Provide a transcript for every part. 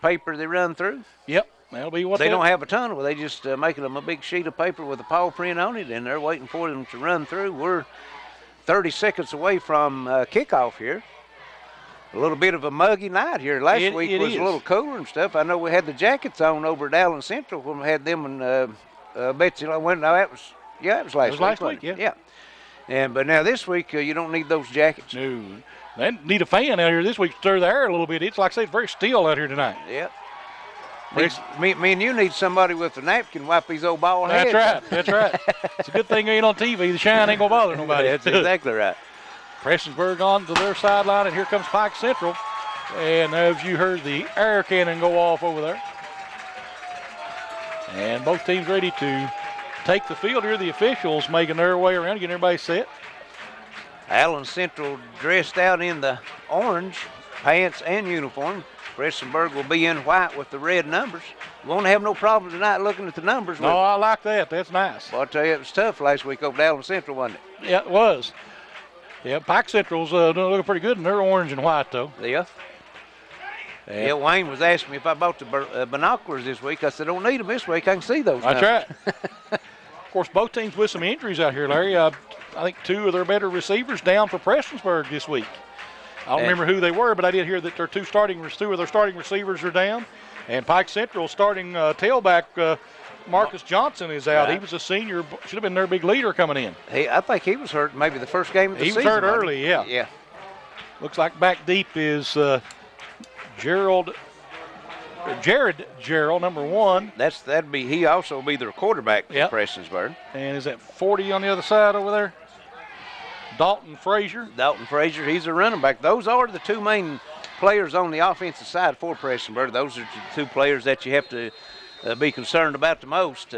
paper they run through? Yep, that'll be what they don't have a tunnel. They just making them a big sheet of paper with a paw print on it, and they're waiting for them to run through. We're 30 seconds away from kickoff here. A little bit of a muggy night here. Last week was a little cooler and stuff. I know we had the jackets on over at Allen Central when we had them and Betsy. That was last week. Yeah. But now this week you don't need those jackets. No. They need a fan out here this week to stir the air a little bit. It's like I say, it's very still out here tonight. Yep. Me and you need somebody with a napkin wipe these old bald heads. That's right. It's a good thing you ain't on TV. The shine ain't going to bother nobody. That's exactly right. Prestonsburg on to their sideline, and here comes Pike Central. And as you heard the air cannon go off over there. And both teams ready to take the field here. The officials making their way around, getting everybody set. Allen Central dressed out in the orange pants and uniform. Prestonsburg will be in white with the red numbers. Won't have no problem tonight looking at the numbers. No, I like that. That's nice. Well, I'll tell you, it was tough last week over at Allen Central, wasn't it? Yeah, it was. Yeah, Pike Central's looking pretty good in their orange and white, though. Yeah. Yeah, Wayne was asking me if I bought the binoculars this week. I said, I don't need them this week. I can see those. That's right. Of course, both teams with some injuries out here, Larry. I think two of their better receivers down for Prestonsburg this week. I don't remember who they were, but I did hear that two of their starting receivers are down. And Pike Central starting tailback Marcus Johnson is out. Right. He was a senior, should have been their big leader coming in. I think he was hurt maybe the first game of the season. He was hurt early, yeah. Yeah. Looks like back deep is Jared Gerald, number 1. He also be their quarterback for Prestonsburg. And is that 40 on the other side over there? Dalton Frazier, he's a running back. Those are the two main players on the offensive side for Prestonsburg. Those are the two players that you have to be concerned about the most.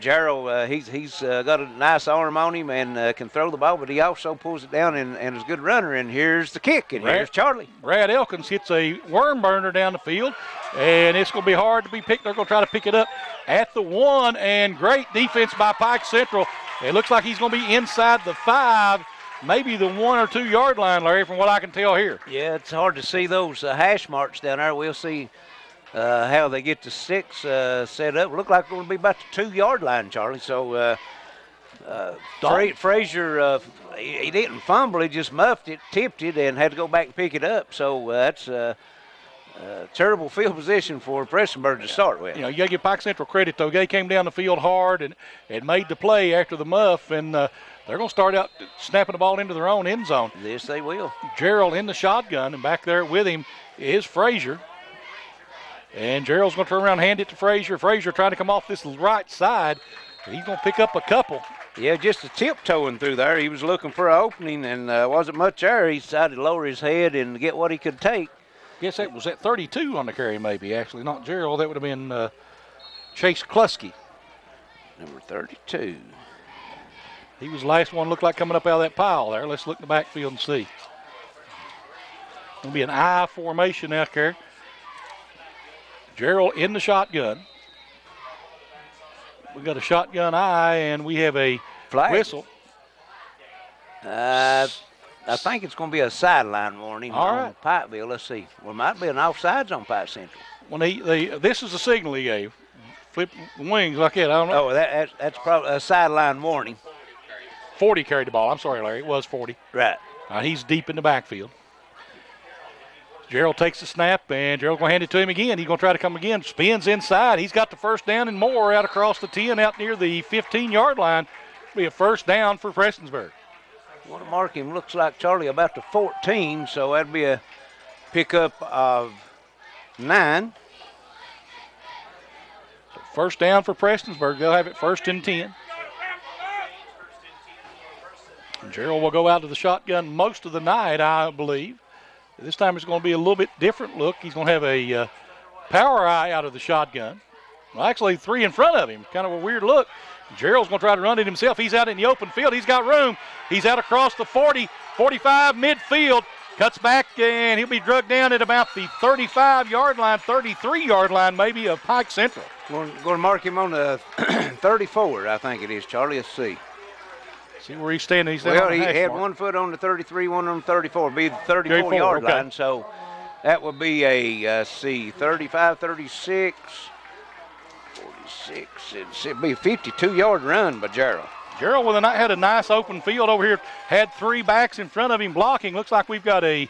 Gerald, he's got a nice arm on him and can throw the ball, but he also pulls it down and is a good runner. And here's the kick, and here's Charlie. Brad Elkins hits a worm burner down the field, and it's going to be hard to be picked. They're going to try to pick it up at the 1, and great defense by Pike Central. It looks like he's going to be inside the 5, maybe the 1 or 2 yard line, Larry, from what I can tell here. Yeah, it's hard to see those hash marks down there. We'll see how they get the sticks set up. Look like it's going to be about the 2 yard line, Charlie. So Frazier, he didn't fumble. He just muffed it, tipped it, and had to go back and pick it up. So that's terrible field position for Prestonsburg to start with. You got to give Pike Central credit, though. They came down the field hard and made the play after the muff, and they're going to start out snapping the ball into their own end zone. Yes, they will. Gerald in the shotgun, and back there with him is Frazier. And Gerald's going to turn around and hand it to Frazier. Frazier trying to come off this right side. He's going to pick up a couple. Yeah, just a tiptoeing through there. He was looking for an opening and wasn't much there. He decided to lower his head and get what he could take. Guess that was at 32 on the carry, maybe, actually. Not Gerald. That would have been Chase Klusky. Number 32. He was the last one, looked like coming up out of that pile there. Let's look in the backfield and see. Going to be an I formation out there. Gerald in the shotgun. We got a shotgun I, and we have a flag whistle. I think it's going to be a sideline warning on Pikeville. Let's see. Well, it might be an offsides on Pike Central. When this is the signal he gave. Flip the wings like that. I don't know. Oh, that's probably a sideline warning. 40 carried the ball. I'm sorry, Larry. It was 40. Right. He's deep in the backfield. Gerald takes the snap, and Gerald's going to hand it to him again. He's going to try to come again. Spins inside. He's got the first down and more out across the 10 out near the 15-yard line. It'll be a first down for Prestonsburg. Want to mark him, looks like Charlie about the 14, so that'd be a pickup of 9. So first down for Prestonsburg. They'll have it first and 10. And Gerald will go out to the shotgun most of the night, I believe. This time it's going to be a little bit different look. He's going to have a power eye out of the shotgun. Well, actually, 3 in front of him. Kind of a weird look. Gerald's going to try to run it himself. He's out in the open field. He's got room. He's out across the 40, 45 midfield. Cuts back, and he'll be drugged down at about the 35-yard line, 33-yard line maybe of Pike Central. We're going to mark him on the 34, I think it is, Charlie. Let's see. See where he's standing. He's he had 1 foot on the 33, 1 on the 34. It'd be the 34-yard line. So That would be a, see, 35, 36, 46. It'd be a 52-yard run by Gerald. Gerald had a nice open field over here. Had 3 backs in front of him blocking. Looks like we've got a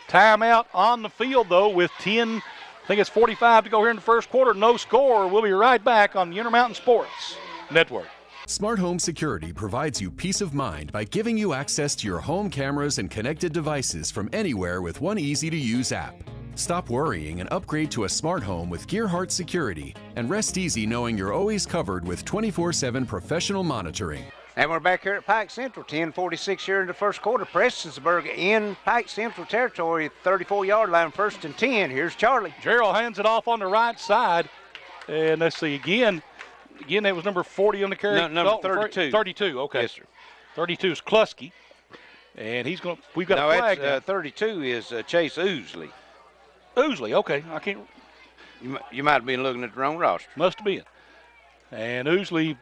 timeout on the field, though, with 10, I think it's 45 to go here in the first quarter. No score. We'll be right back on the Intermountain Sports Network. Smart Home Security provides you peace of mind by giving you access to your home cameras and connected devices from anywhere with one easy-to-use app. Stop worrying and upgrade to a smart home with Gearhart Security, and rest easy knowing you're always covered with 24/7 professional monitoring. And we're back here at Pike Central, 10:46 here in the first quarter. Prestonsburg in Pike Central territory, 34-yard line, 1st and 10. Here's Charlie. Gerald hands it off on the right side. And let's see, again, that was number 40 on the carry. No, number 32. 32, okay. Yes, sir. 32 is Klusky. And we've got a flag. No, 32 is Chase Oosley. Oosley, okay. I can't. You might have been looking at the wrong roster. Must have been. And Oosley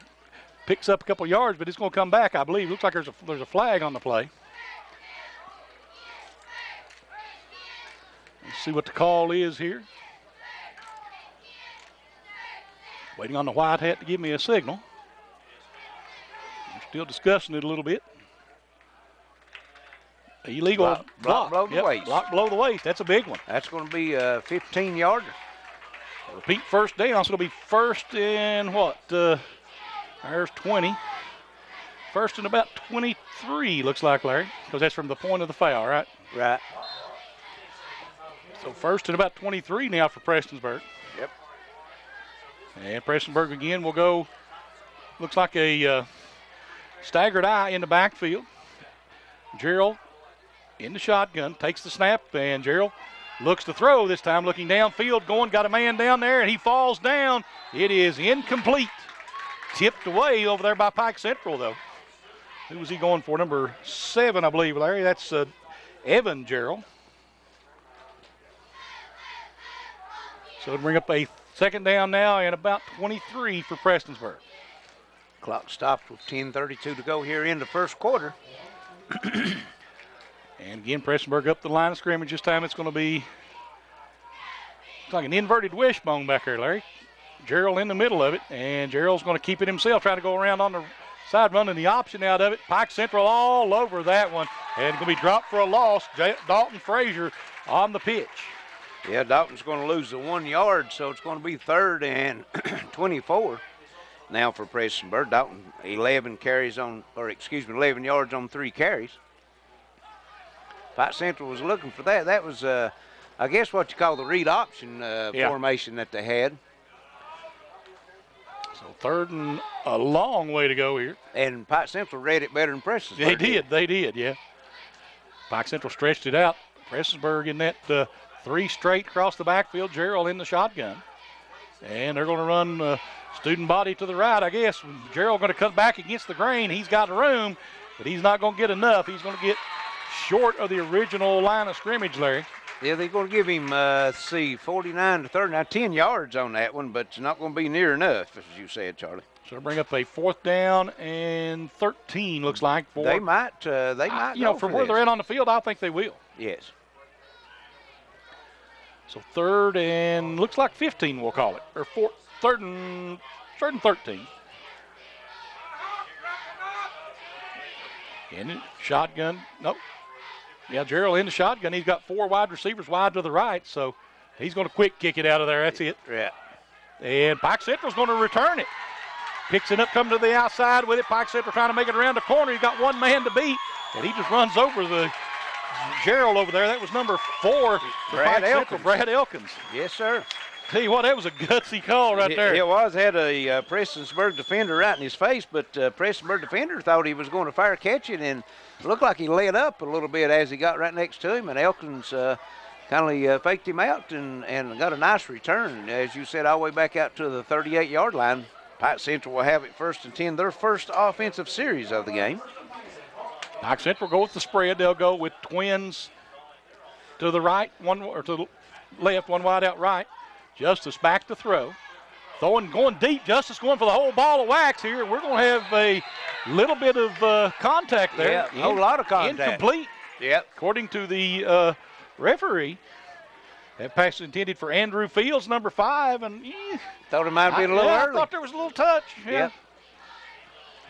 picks up a couple yards, but it's going to come back, I believe. Looks like there's a flag on the play. Let's see what the call is here. Waiting on the white hat to give me a signal. We're still discussing it a little bit. Illegal block below the waist. Block below the waist. That's a big one. That's going to be a 15-yarder. Repeat first down. So it'll be first in what? There's 20. First and about 23, looks like, Larry, because that's from the point of the foul, right? Right. So first and about 23 now for Prestonsburg. Yep. And Prestonsburg again will go, looks like a staggered eye in the backfield. Gerald in the shotgun, takes the snap, and Gerald looks to throw, this time looking downfield, got a man down there, and he falls down. It is incomplete. Tipped away over there by Pike Central, though. Who was he going for? Number 7, I believe, Larry. That's Evan Gerald. So it'll bring up a second down now and about 23 for Prestonsburg. Clock stopped with 10:32 to go here in the first quarter. And again, Prestonsburg up the line of scrimmage. This time it's going to be like an inverted wishbone back there, Larry. Gerald in the middle of it, and Gerald's going to keep it himself, trying to go around on the side, running the option out of it. Pike Central all over that one, and going to be dropped for a loss. Dalton Frazier on the pitch. Yeah, Dalton's going to lose the 1 yard, so it's going to be 3rd and 24 now for Prestonsburg. Dalton 11 yards on 3 carries. Pike Central was looking for that. That was, I guess, what you call the read option formation that they had. So 3rd and a long way to go here. And Pike Central read it better than Prestonsburg. They did, yeah. Pike Central stretched it out. Prestonsburg in that 3 straight across the backfield. Gerald in the shotgun. And they're going to run student body to the right, I guess. Gerald going to cut back against the grain. He's got room, but he's not going to get enough. He's going to get short of the original line of scrimmage, Larry. Yeah, they're going to give him, 49 to 30. Now, 10 yards on that one, but it's not going to be near enough, as you said, Charlie. So they'll bring up a 4th down and 13, looks like. They might from where they're at on the field, I think they will. Yes. So 3rd and looks like 15, we'll call it, or 3rd and 13. In it, shotgun, nope. Yeah, Gerald in the shotgun. He's got 4 wide receivers wide to the right, so he's going to quick kick it out of there. That's it. Yeah. And Pike Central's going to return it. Picks it up, coming to the outside with it. Pike Central trying to make it around the corner. He's got 1 man to beat, and he just runs over the Gerald over there. That was number 4, Brad Elkins. Brad Elkins. Yes, sir. Tell you what, that was a gutsy call right there. It was. Had a Prestonsburg defender right in his face, but Prestonsburg defender thought he was going to fire catch it, and it looked like he let up a little bit as he got right next to him, and Elkins kind of faked him out and got a nice return, as you said, all the way back out to the 38-yard line. Pike Central will have it 1st and 10, their first offensive series of the game. Pike Central go with the spread. They'll go with twins to the right, or to the left, 1 wide out right. Justice back to throw. Going deep. Justice going for the whole ball of wax here. We're going to have a little bit of contact there. Yeah, a whole lot of contact. Incomplete. Yep. According to the referee. That pass is intended for Andrew Fields, number 5, and Thought it might have been a little early. I thought there was a little touch. Yeah. Yep.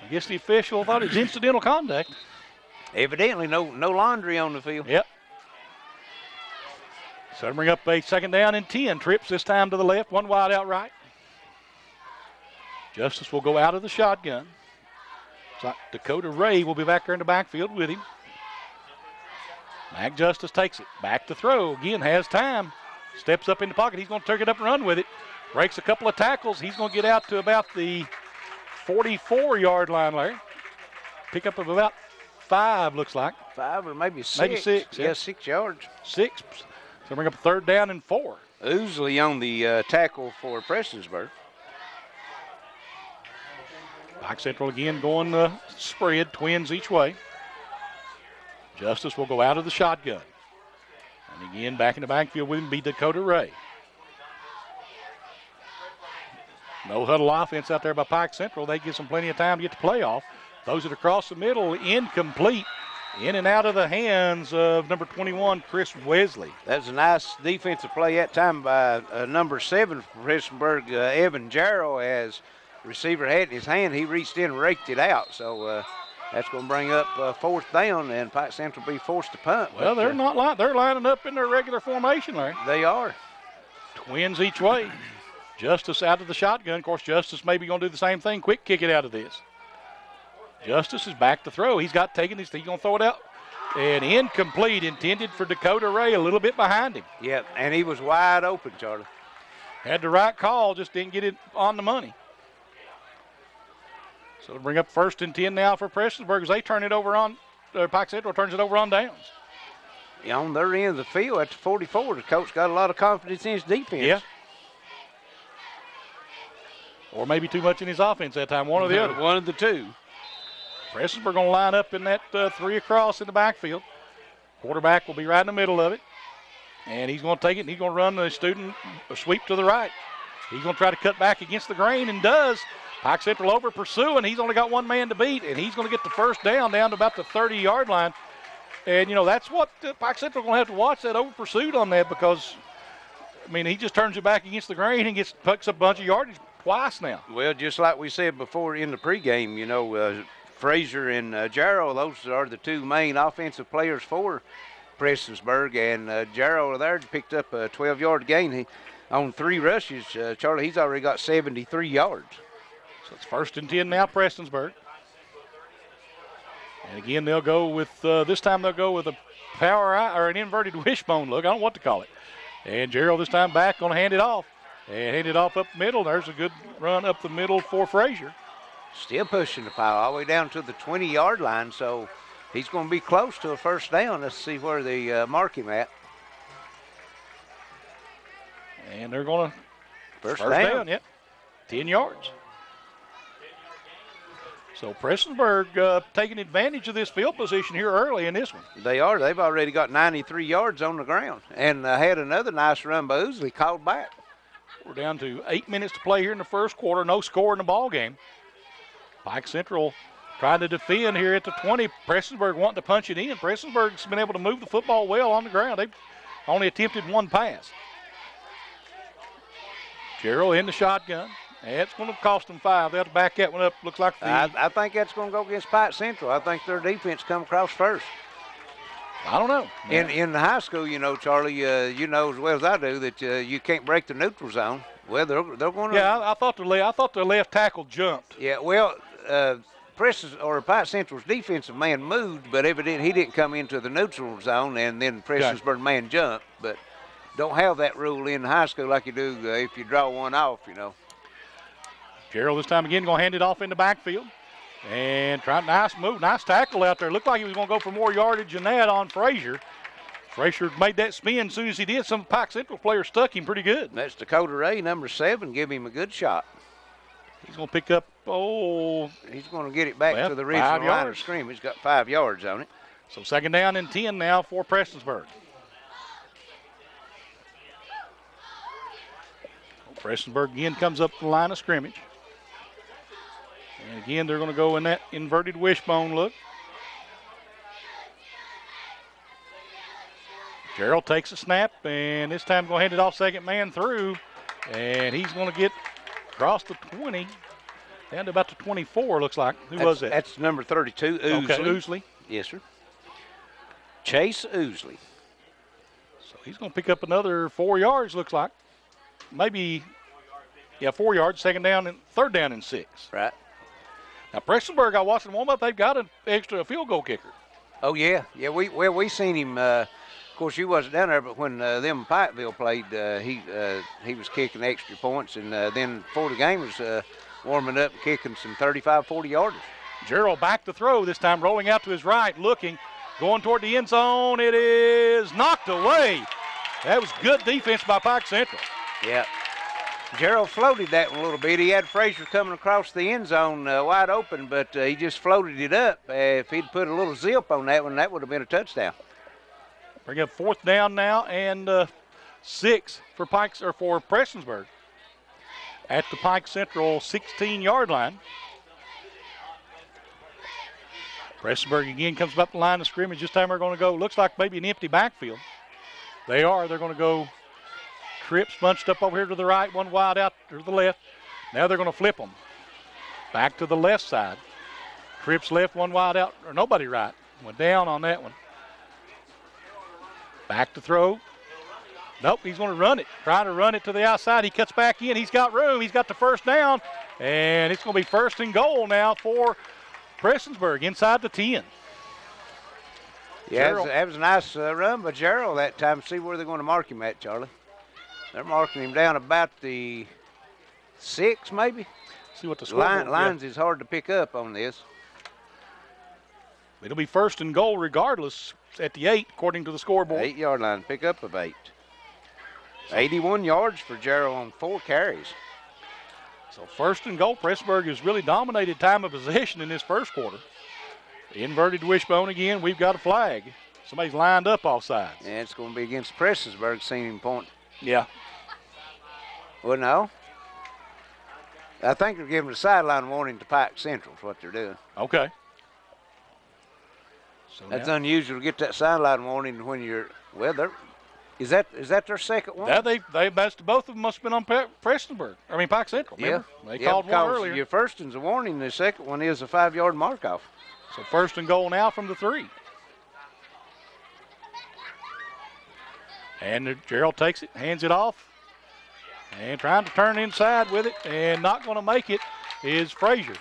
I guess the official thought it was incidental conduct. Evidently, no laundry on the field. Yep. So to bring up a 2nd down and 10. Trips this time to the left, one wide out right. Justice will go out of the shotgun. So Dakota Ray will be back there in the backfield with him. Mac Justice takes it. Back to throw. Again, has time. Steps up in the pocket. He's going to take it up and run with it. Breaks a couple of tackles. He's going to get out to about the 44-yard line, Larry. Pickup of about 5, looks like. 5 or maybe 6. Maybe 6. Yeah, 6 yards. 6. So bring up 3rd down and 4. Oosley on the tackle for Prestonsburg. Pike Central again going spread, twins each way. Justice will go out of the shotgun. And again, back in the backfield with him be Dakota Ray. No huddle offense out there by Pike Central. They give them plenty of time to get the play off. Those that are across the middle, incomplete. In and out of the hands of number 21, Chris Wesley. That was a nice defensive play that time by number 7 for Prestonsburg, Evan Jarrow, as receiver had it in his hand. He reached in and raked it out. So that's going to bring up 4th down, and Pike Central will be forced to punt. Well, they're not they're lining up in their regular formation, Larry. They are. Twins each way. Justice out of the shotgun. Of course, Justice may be going to do the same thing. Quick kick it out of this. Justice is back to throw. He's got taken his. He's going to throw it out. And incomplete, intended for Dakota Ray, a little bit behind him. Yep, and he was wide open, Charlie. Had the right call, just didn't get it on the money. So to bring up 1st and 10 now for Prestonsburg as they turn it over on, Pike Central turns it over on downs. Yeah, on their end of the field at the 44, the coach got a lot of confidence in his defense. Yeah. Or maybe too much in his offense that time, one or the other. One of the two. Prestonsburg going to line up in that 3 across in the backfield. Quarterback will be right in the middle of it. And he's going to take it and he's going to run the student a sweep to the right. He's going to try to cut back against the grain and does. Pike Central over pursuing. He's only got one man to beat, and he's going to get the 1st down to about the 30-yard line. And, that's what Pike Central going to have to watch, that over pursuit on that, because, he just turns it back against the grain and picks up a bunch of yardage twice now. Well, just like we said before in the pregame, Frazier and Jarrow, those are the 2 main offensive players for Prestonsburg, and Jarrow there picked up a 12-yard gain. On 3 rushes, Charlie, he's already got 73 yards. So it's 1st and 10 now, Prestonsburg. And again, they'll go with, this time they'll go with a power eye, or an inverted wishbone look. I don't know what to call it. And Gerald this time back, going to hand it off. And hand it off up the middle. There's a good run up the middle for Frazier. Still pushing the pile all the way down to the 20-yard line, so he's going to be close to a 1st down. Let's see where they mark him at. And they're going to first down. Yep, 10 yards. So Prestonsburg taking advantage of this field position here early in this one. They are. They've already got 93 yards on the ground and had another nice run by Oosley called back. We're down to 8 minutes to play here in the 1st quarter. No score in the ball game. Pike Central trying to defend here at the 20. Prestonsburg wanting to punch it in. Prestonsburg's been able to move the football well on the ground. They've only attempted 1 pass. Gerald in the shotgun. It's going to cost them 5. They'll have to back that one up. Looks like I think that's going to go against Pike Central. I think their defense come across first. I don't know. In the high school, Charlie, you know as well as I do that you can't break the neutral zone. Well, they're going to. Yeah, I thought the left tackle jumped. Yeah, well, Pike Central's defensive man moved, but evidently he didn't come into the neutral zone, and then Prestonsburg man jumped. But don't have that rule in high school like you do if you draw one off, Gerald this time again going to hand it off in the backfield. And nice move, nice tackle out there. Looked like he was going to go for more yardage than that on Frazier. Frazier made that spin as soon as he did. Some Pike Central players stuck him pretty good. That's Dakota Ray, number 7. Give him a good shot. He's going to pick up, he's going to get it back to the original line of scrimmage. He's got 5 yards on it. So 2nd down and 10 now for Prestonsburg. Prestonsburg again comes up the line of scrimmage. And again, they're going to go in that inverted wishbone look. Gerald takes a snap, and this time going to hand it off second man through, and he's going to get across the 20, down to about the 24, looks like. Who was that? That's number 32, Oosley. Okay, Oosley. Yes, sir. Chase Oosley. So he's going to pick up another 4 yards, looks like. Maybe, 4 yards, third down and 6. Right. Now, Prestonsburg, I watched them warm up. They've got an extra field goal kicker. Oh, yeah. Yeah, we seen him. Of course, you wasn't down there, but when them Pikeville played, he was kicking extra points, and then before the game was warming up and kicking some 35, 40-yarders. Gerald back to throw this time, rolling out to his right, looking, going toward the end zone. It is knocked away. That was good defense by Pike Central. Yeah. Gerald floated that one a little bit. He had Frazier coming across the end zone wide open, but he just floated it up. If he'd put a little zip on that one, that would have been a touchdown. Bring up fourth down now and 6 for Prestonsburg at the Pike Central 16-yard line. Prestonsburg again comes up the line of scrimmage. This time they're going to go, looks like maybe an empty backfield. They are. They're going to go trips bunched up over here to the right, one wide out to the left. Now they're going to flip them back to the left side. Trips left, one wide out, or nobody right. Went down on that one. Back to throw. Nope, he's going to run it. Trying to run it to the outside. He cuts back in. He's got room. He's got the first down. And it's going to be first and goal now for Prestonsburg inside the 10. Yeah, that was a nice run by Gerald that time. See where they're going to mark him at, Charlie. They're marking him down about the 6, maybe. See what the scoreboard lines is hard to pick up on this. It'll be first and goal regardless at the 8, according to the scoreboard. 8-yard line, pick up of 8. 81 yards for Gerald on 4 carries. So first and goal, Prestonsburg has really dominated time of possession in this first quarter. Inverted wishbone again. We've got a flag. Somebody's lined up offsides. And it's going to be against Prestonsburg, seeing him point. Yeah. Well, no. I think they're giving a sideline warning to Pike Central is what they're doing. Okay. So that's unusual to get that sideline warning when you're, well, is that their second one? Yeah, both of them must have been on Prestonsburg. I mean, Pike Central, remember? Yeah. They called one earlier. Your first one's a warning, the second one is a 5-yard mark-off. So first and goal now from the 3. And Gerald takes it, hands it off, and trying to turn inside with it, and not going to make it is Frazier.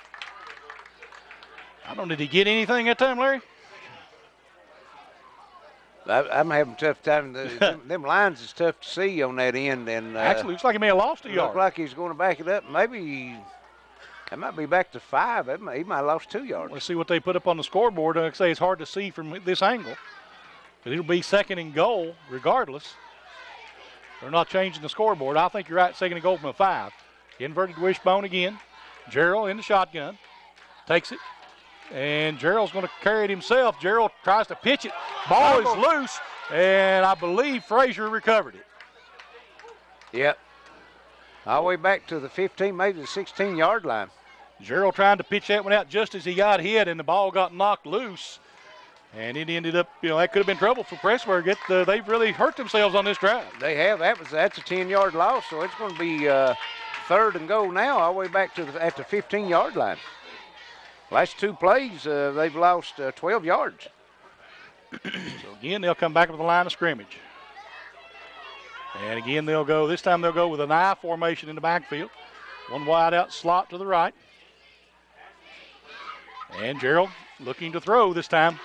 I don't know, did he get anything that time, Larry? I'm having a tough time. Them lines is tough to see on that end. And actually, looks like he may have lost a yard. Looks like he's going to back it up. Maybe it might be back to 5. He might have lost 2 yards. Let's see what they put up on the scoreboard. Like I say, it's hard to see from this angle. But it'll be second and goal regardless. They're not changing the scoreboard. I think you're right, second and goal from a 5. Inverted wishbone again. Gerald in the shotgun. Takes it. And Gerald's going to carry it himself. Gerald tries to pitch it. Ball is loose, and I believe Frazier recovered it. Yep. All the way back to the 15, maybe the 16-yard line. Gerald trying to pitch that one out just as he got hit, and the ball got knocked loose. And it ended up, that could have been trouble for Prestonsburg. They've really hurt themselves on this drive. They have. That's a 10-yard loss, so it's going to be third and goal now, all the way back to at the 15-yard line. Last 2 plays, they've lost 12 yards. So again, they'll come back to the line of scrimmage. And again, this time they'll go with an I formation in the backfield. One wide out slot to the right. And Gerald looking to throw this time.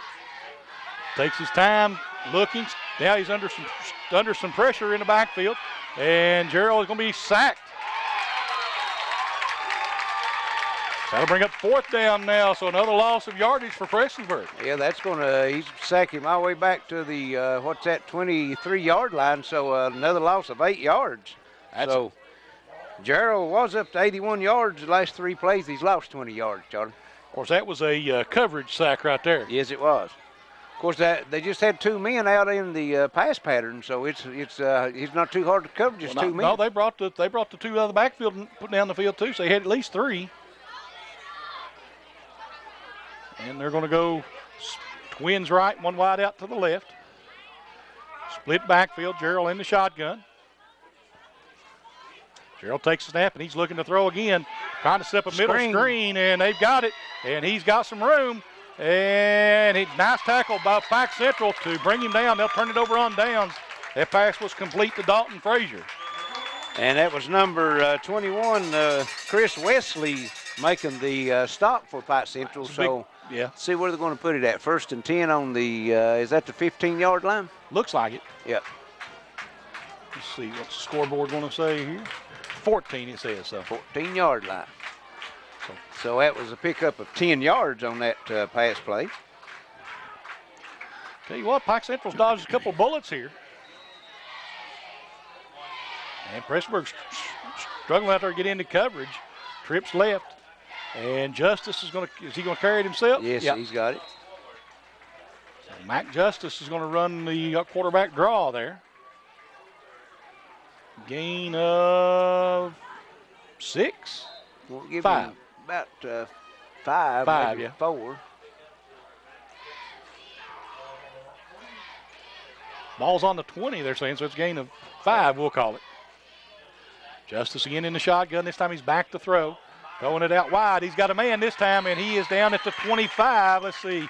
Takes his time, looking. Now he's under some pressure in the backfield. And Gerald is going to be sacked. That'll bring up fourth down now, so another loss of yardage for Prestonsburg. Yeah, that's going to, he's sack him all the way back to the, 23-yard line, so another loss of 8 yards. So Gerald was up to 81 yards the last 3 plays. He's lost 20 yards, Charlie. Of course, that was a coverage sack right there. Yes, it was. Of course, they just had 2 men out in the pass pattern, so it's not too hard to cover, just 2 men. No, they brought the 2 out of the backfield and put down the field too, so they had at least 3. And they're going to go twins right, one wide out to the left. Split backfield, Gerald in the shotgun. Gerald takes a snap, and he's looking to throw again. Trying to set up a middle screen, and they've got it. And he's got some room. And nice tackle by Pike Central to bring him down. They'll turn it over on downs. That pass was complete to Dalton Frazier. And that was number 21, Chris Wesley, making the stop for Pike Central. So, yeah. See where they're going to put it at. 1st and 10 on the, is that the 15-yard line? Looks like it. Yep. Let's see what's the scoreboard going to say here. 14, it says so. 14-yard line. So that was a pickup of 10 yards on that pass play. Tell you what, Pike Central's dodged a couple bullets here. And Prestonsburg's struggling out there to get into coverage. Trips left. And Justice is he going to carry it himself? Yes, He's got it. So Mac Justice is going to run the quarterback draw there. Gain of 6? We'll give 5. him about 5, maybe 4. Ball's on the 20, they're saying, so it's a gain of 5, we'll call it. Justice again in the shotgun. This time he's back to throw. Throwing it out wide. He's got a man this time, and he is down at the 25. Let's see.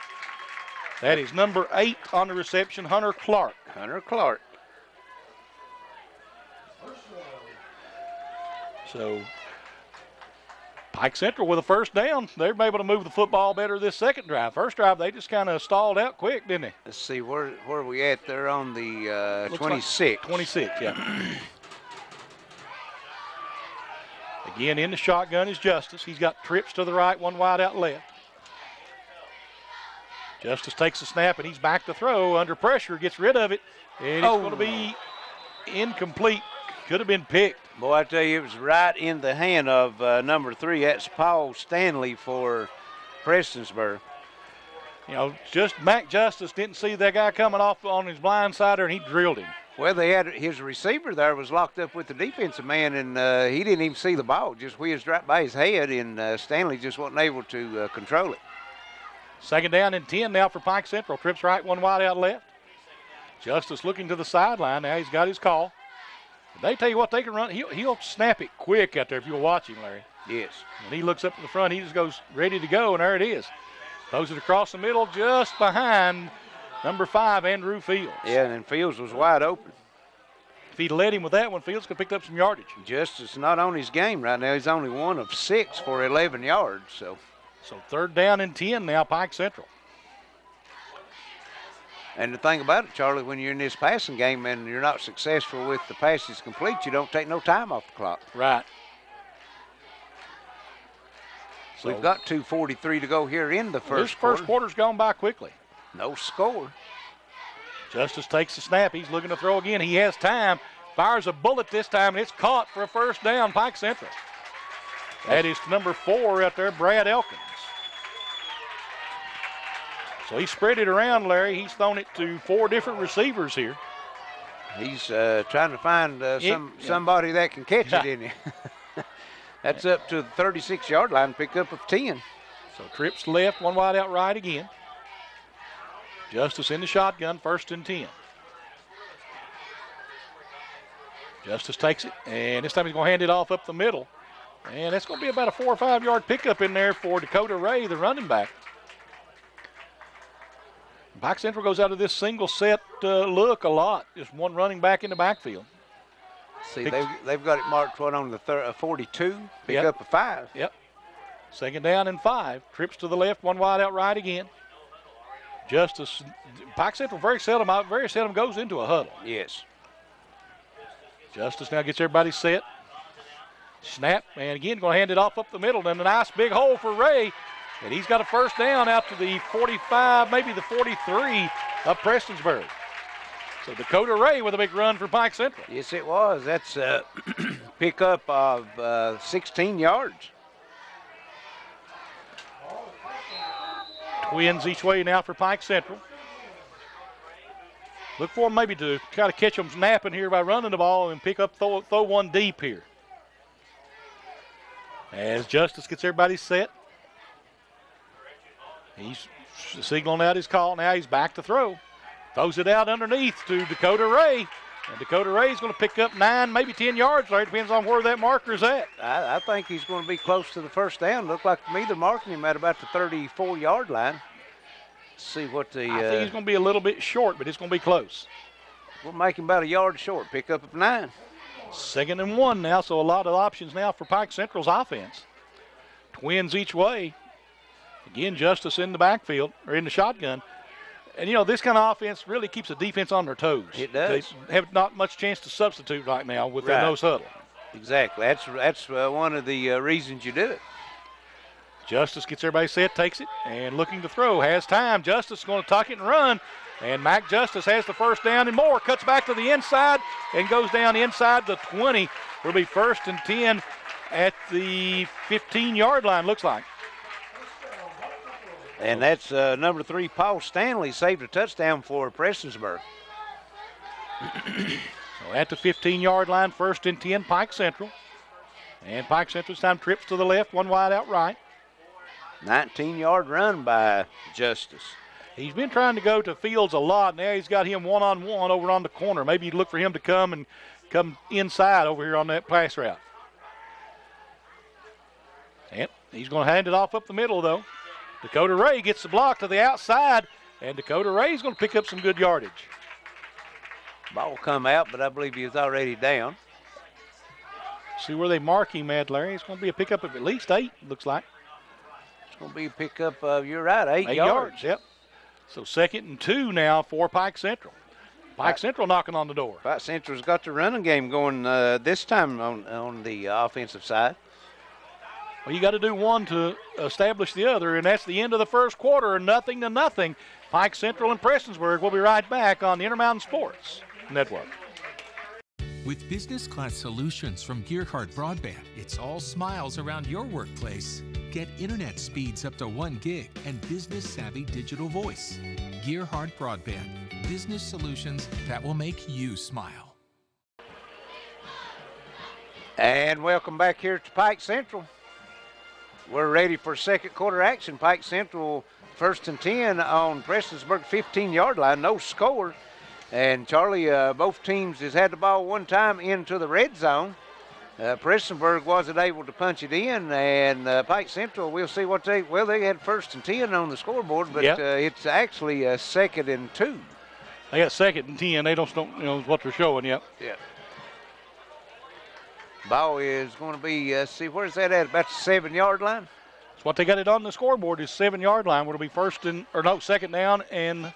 That is number 8 on the reception, Hunter Clark. Hunter Clark. So Pike Central with a first down. They're able to move the football better this second drive. First drive, they just kind of stalled out quick, didn't they? Let's see, where are we at? They're on the 26. Like 26, yeah. Again, in the shotgun is Justice. He's got trips to the right, one wide out left. Justice takes a snap, and he's back to throw. Under pressure, gets rid of it, and it's going to be incomplete. Could have been picked. Boy, I tell you, it was right in the hand of number 3. That's Paul Stanley for Prestonsburg. You know, just Mac Justice didn't see that guy coming off on his blind sider, and he drilled him. Well, they had his receiver there was locked up with the defensive man, and he didn't even see the ball. Just whizzed right by his head, and Stanley just wasn't able to control it. Second down and 10 now for Pike Central. Trips right, one wide out left. Justice looking to the sideline. Now he's got his call. They tell you what, they can run. He'll snap it quick out there if you'll watch him, Larry. Yes. When he looks up to the front, he just goes ready to go, and there it is. Throws it across the middle just behind number 5, Andrew Fields. Yeah, and Fields was wide open. If he'd led him with that one, Fields could have picked up some yardage. Justice not on his game right now. He's only 1 of 6 for 11 yards. So third down and 10 now, Pike Central. And the thing about it, Charlie, when you're in this passing game and you're not successful with the passes complete, you don't take no time off the clock. Right. So we've got 2:43 to go here in the first quarter. This first quarter's gone by quickly. No score. Justice takes the snap. He's looking to throw again. He has time. Fires a bullet this time, and it's caught for a first down, Pike Central. That is number 4 out there, Brad Elkins. So he spread it around, Larry. He's thrown it to 4 different receivers here. He's trying to find somebody that can catch it, isn't he? That's up to the 36-yard line, pickup of 10. So trips left, one wide out right again. Justice in the shotgun, 1st and 10. Justice takes it, and this time he's going to hand it off up the middle. And that's going to be about a 4 or 5 yard pickup in there for Dakota Ray, the running back. Pike Central goes out of this single set look a lot. Just one running back in the backfield. See, they've got it marked on the 42, pick up a 5. Yep. Second down and 5. Trips to the left, one wide out right again. Justice, Pike Central very seldom goes into a huddle. Yes. Justice now gets everybody set. Snap, and again going to hand it off up the middle. And a nice big hole for Ray. And he's got a first down out to the 45, maybe the 43 of Prestonsburg. So Dakota Ray with a big run for Pike Central. Yes, it was. That's a pickup of 16 yards. Twins each way now for Pike Central. Look for them maybe to try to catch them snapping here by running the ball and pick up, throw one deep here. As Justice gets everybody set. He's signaling out his call. Now he's back to throw. Throws it out underneath to Dakota Ray. And Dakota Ray's going to pick up 9, maybe 10 yards there. It depends on where that marker's at. I think he's going to be close to the first down. Looked like to me they're marking him at about the 34-yard line. Let's see what the... I think he's going to be a little bit short, but it's going to be close. We'll make him about a yard short. Pick up at 9. 2nd and 1 now, so a lot of options now for Pike Central's offense. Twins each way. Again, Justice in the backfield, or in the shotgun. And, you know, this kind of offense really keeps the defense on their toes. It does. They have not much chance to substitute right now with their nose huddle. Exactly. That's one of the reasons you do it. Justice gets everybody set, takes it, and looking to throw. Has time. Justice is going to tuck it and run. And Mac Justice has the first down and more. Cuts back to the inside and goes down inside the 20. Will be 1st and 10 at the 15-yard line, looks like. And that's number 3, Paul Stanley, saved a touchdown for Prestonsburg. So at the 15-yard line, 1st and 10, Pike Central. And Pike Central this time trips to the left, one wide out right. 19-yard run by Justice. He's been trying to go to Fields a lot. Now he's got him one-on-one over on the corner. Maybe you'd look for him to come inside over here on that pass route. And he's going to hand it off up the middle, though. Dakota Ray gets the block to the outside, and Dakota Ray's going to pick up some good yardage. Ball will come out, but I believe he was already down. See where they mark him at, Larry. It's going to be a pickup of at least 8, looks like. It's going to be a pickup of, you're right, 8 yards. Yep. So 2nd and 2 now for Pike Central. Pike Central knocking on the door. Pike Central's got the running game going this time on the offensive side. Well, you got to do one to establish the other, and that's the end of the first quarter, 0-0. Pike Central and Prestonsburg will be right back on the Intermountain Sports Network. With business class solutions from Gearhart Broadband, it's all smiles around your workplace. Get internet speeds up to 1 gig and business savvy digital voice. Gearhart Broadband, business solutions that will make you smile. And welcome back here to Pike Central. We're ready for second quarter action. Pike Central 1st and 10 on Prestonsburg 15-yard line, no score. And Charlie, both teams has had the ball one time into the red zone. Prestonsburg wasn't able to punch it in, and Pike Central, we'll see what they had 1st and 10 on the scoreboard, but it's actually 2nd and 2. They got 2nd and 10. They don't know what they're showing yet. Yeah. Ball is going to be, see, where's that at? About the 7-yard line? That's what they got it on the scoreboard is 7-yard line. Where it'll be 2nd down and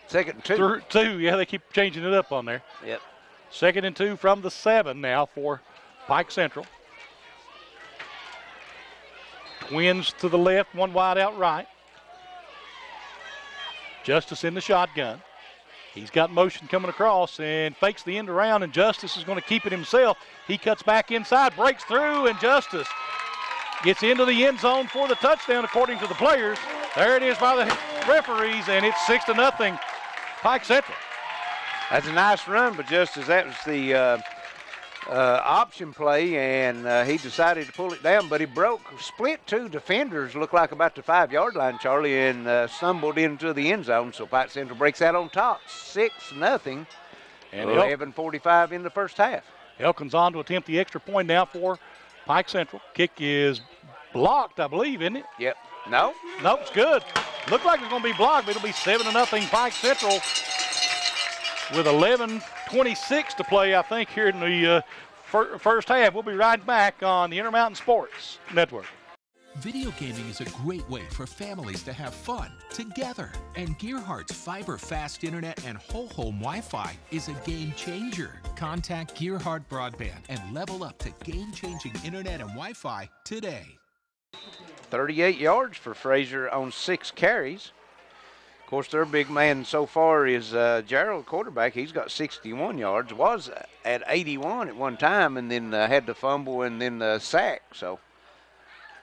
2nd and 2. 2, yeah, they keep changing it up on there. Yep. 2nd and 2 from the 7 now for Pike Central. Twins to the left, one wide out right. Justice in the shotgun. He's got motion coming across and fakes the end around, and Justice is going to keep it himself. He cuts back inside, breaks through, and Justice gets into the end zone for the touchdown according to the players. There it is by the referees, and it's 6-0 Pike Central. That's a nice run, but Justice, that was the option play, and he decided to pull it down, but he split 2 defenders, looked like about the 5-yard line, Charlie, and stumbled into the end zone. So Pike Central breaks out on top, 6-0, and 11:45 in the first half. Elkins on to attempt the extra point now for Pike Central. Kick is blocked, I believe, isn't it? Yep. No? Nope, it's good. Looked like it's going to be blocked, but it'll be 7-0 Pike Central with 11:26 to play, I think, here in the first half. We'll be right back on the Intermountain Sports Network. Video gaming is a great way for families to have fun together. And Gearhart's fiber fast internet and whole home Wi-Fi is a game changer. Contact Gearhart Broadband and level up to game-changing internet and Wi-Fi today. 38 yards for Frazier on 6 carries. Of course, their big man so far is Gerald, quarterback. He's got 61 yards. Was at 81 at one time, and then had the fumble and then the sack. So,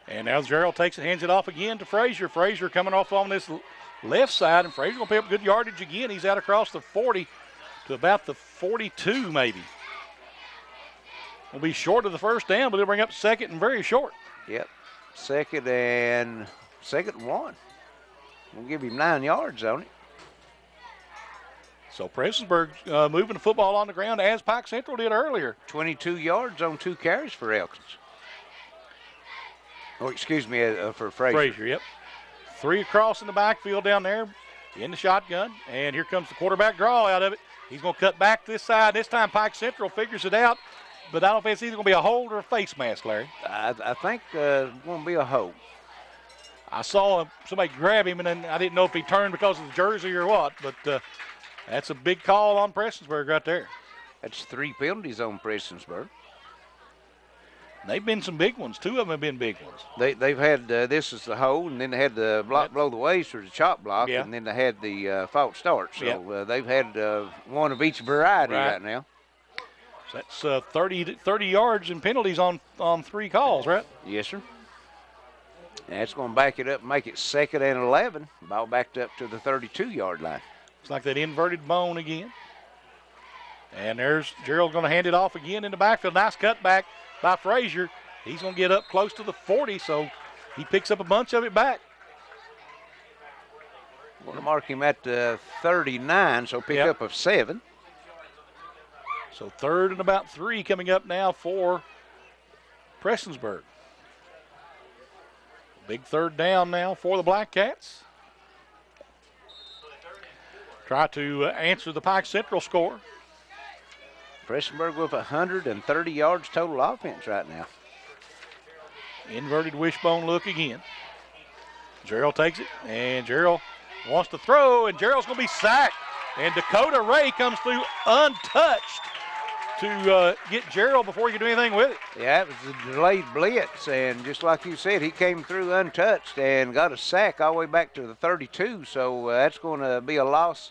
and now Gerald takes it, hands it off again to Frazier. Frazier coming off on this left side, and Frazier will pick up good yardage again. He's out across the 40 to about the 42, maybe. Will be short of the first down, but he'll bring up 2nd and very short. Yep, 2nd and 1. We'll give him 9 yards on it. So Prestonsburg moving the football on the ground as Pike Central did earlier. 22 yards on 2 carries for Elkins. Oh, excuse me, for Frazier. Frazier, yep. 3 across in the backfield down there in the shotgun. And here comes the quarterback draw out of it. He's going to cut back this side. This time Pike Central figures it out. But I don't know if it's either going to be a hold or a face mask, Larry. I think it's going to be a hold. I saw somebody grab him, and then I didn't know if he turned because of the jersey or what. But that's a big call on Prestonsburg right there. That's 3 penalties on Prestonsburg. They've been some big ones. 2 of them have been big ones. They've had this is the hold, and then they had the block below the waist or the chop block, and then they had the false start. So they've had one of each variety right now. So that's 30 yards and penalties on 3 calls, right? Yes, sir. That's going to back it up and make it 2nd and 11. Ball backed up to the 32-yard line. Looks like that inverted bone again. And there's Gerald going to hand it off again in the backfield. Nice cutback by Frazier. He's going to get up close to the 40, so he picks up a bunch of it back. Going to mark him at 39, so pick up of 7. So 3rd and about 3 coming up now for Prestonsburg. Big 3rd down now for the Black Cats. Try to answer the Pike Central score. Prestonsburg with 130 yards total offense right now. Inverted wishbone look again. Gerald takes it, and Gerald wants to throw, and Gerald's going to be sacked. And Dakota Ray comes through untouched to get Gerald before he could do anything with it. Yeah, it was a delayed blitz, and just like you said, he came through untouched and got a sack all the way back to the 32, so that's going to be a loss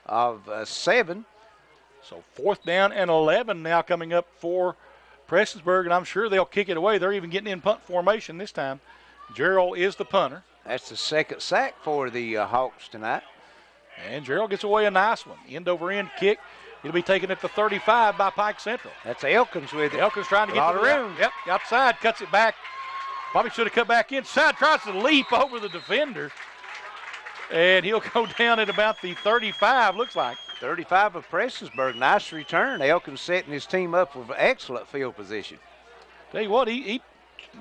of 7. So 4th down and 11 now coming up for Prestonsburg, and I'm sure they'll kick it away. They're even getting in punt formation this time. Gerald is the punter. That's the 2nd sack for the Hawks tonight. And Gerald gets away a nice one. End-over-end kick. It'll be taken at the 35 by Pike Central. That's Elkins with it. Elkins trying to get to the room. Yep, outside, cuts it back. Probably should have cut back inside. Tries to leap over the defender. And he'll go down at about the 35, looks like. 35 of Prestonsburg. Nice return. Elkins setting his team up with excellent field position. Tell you what, they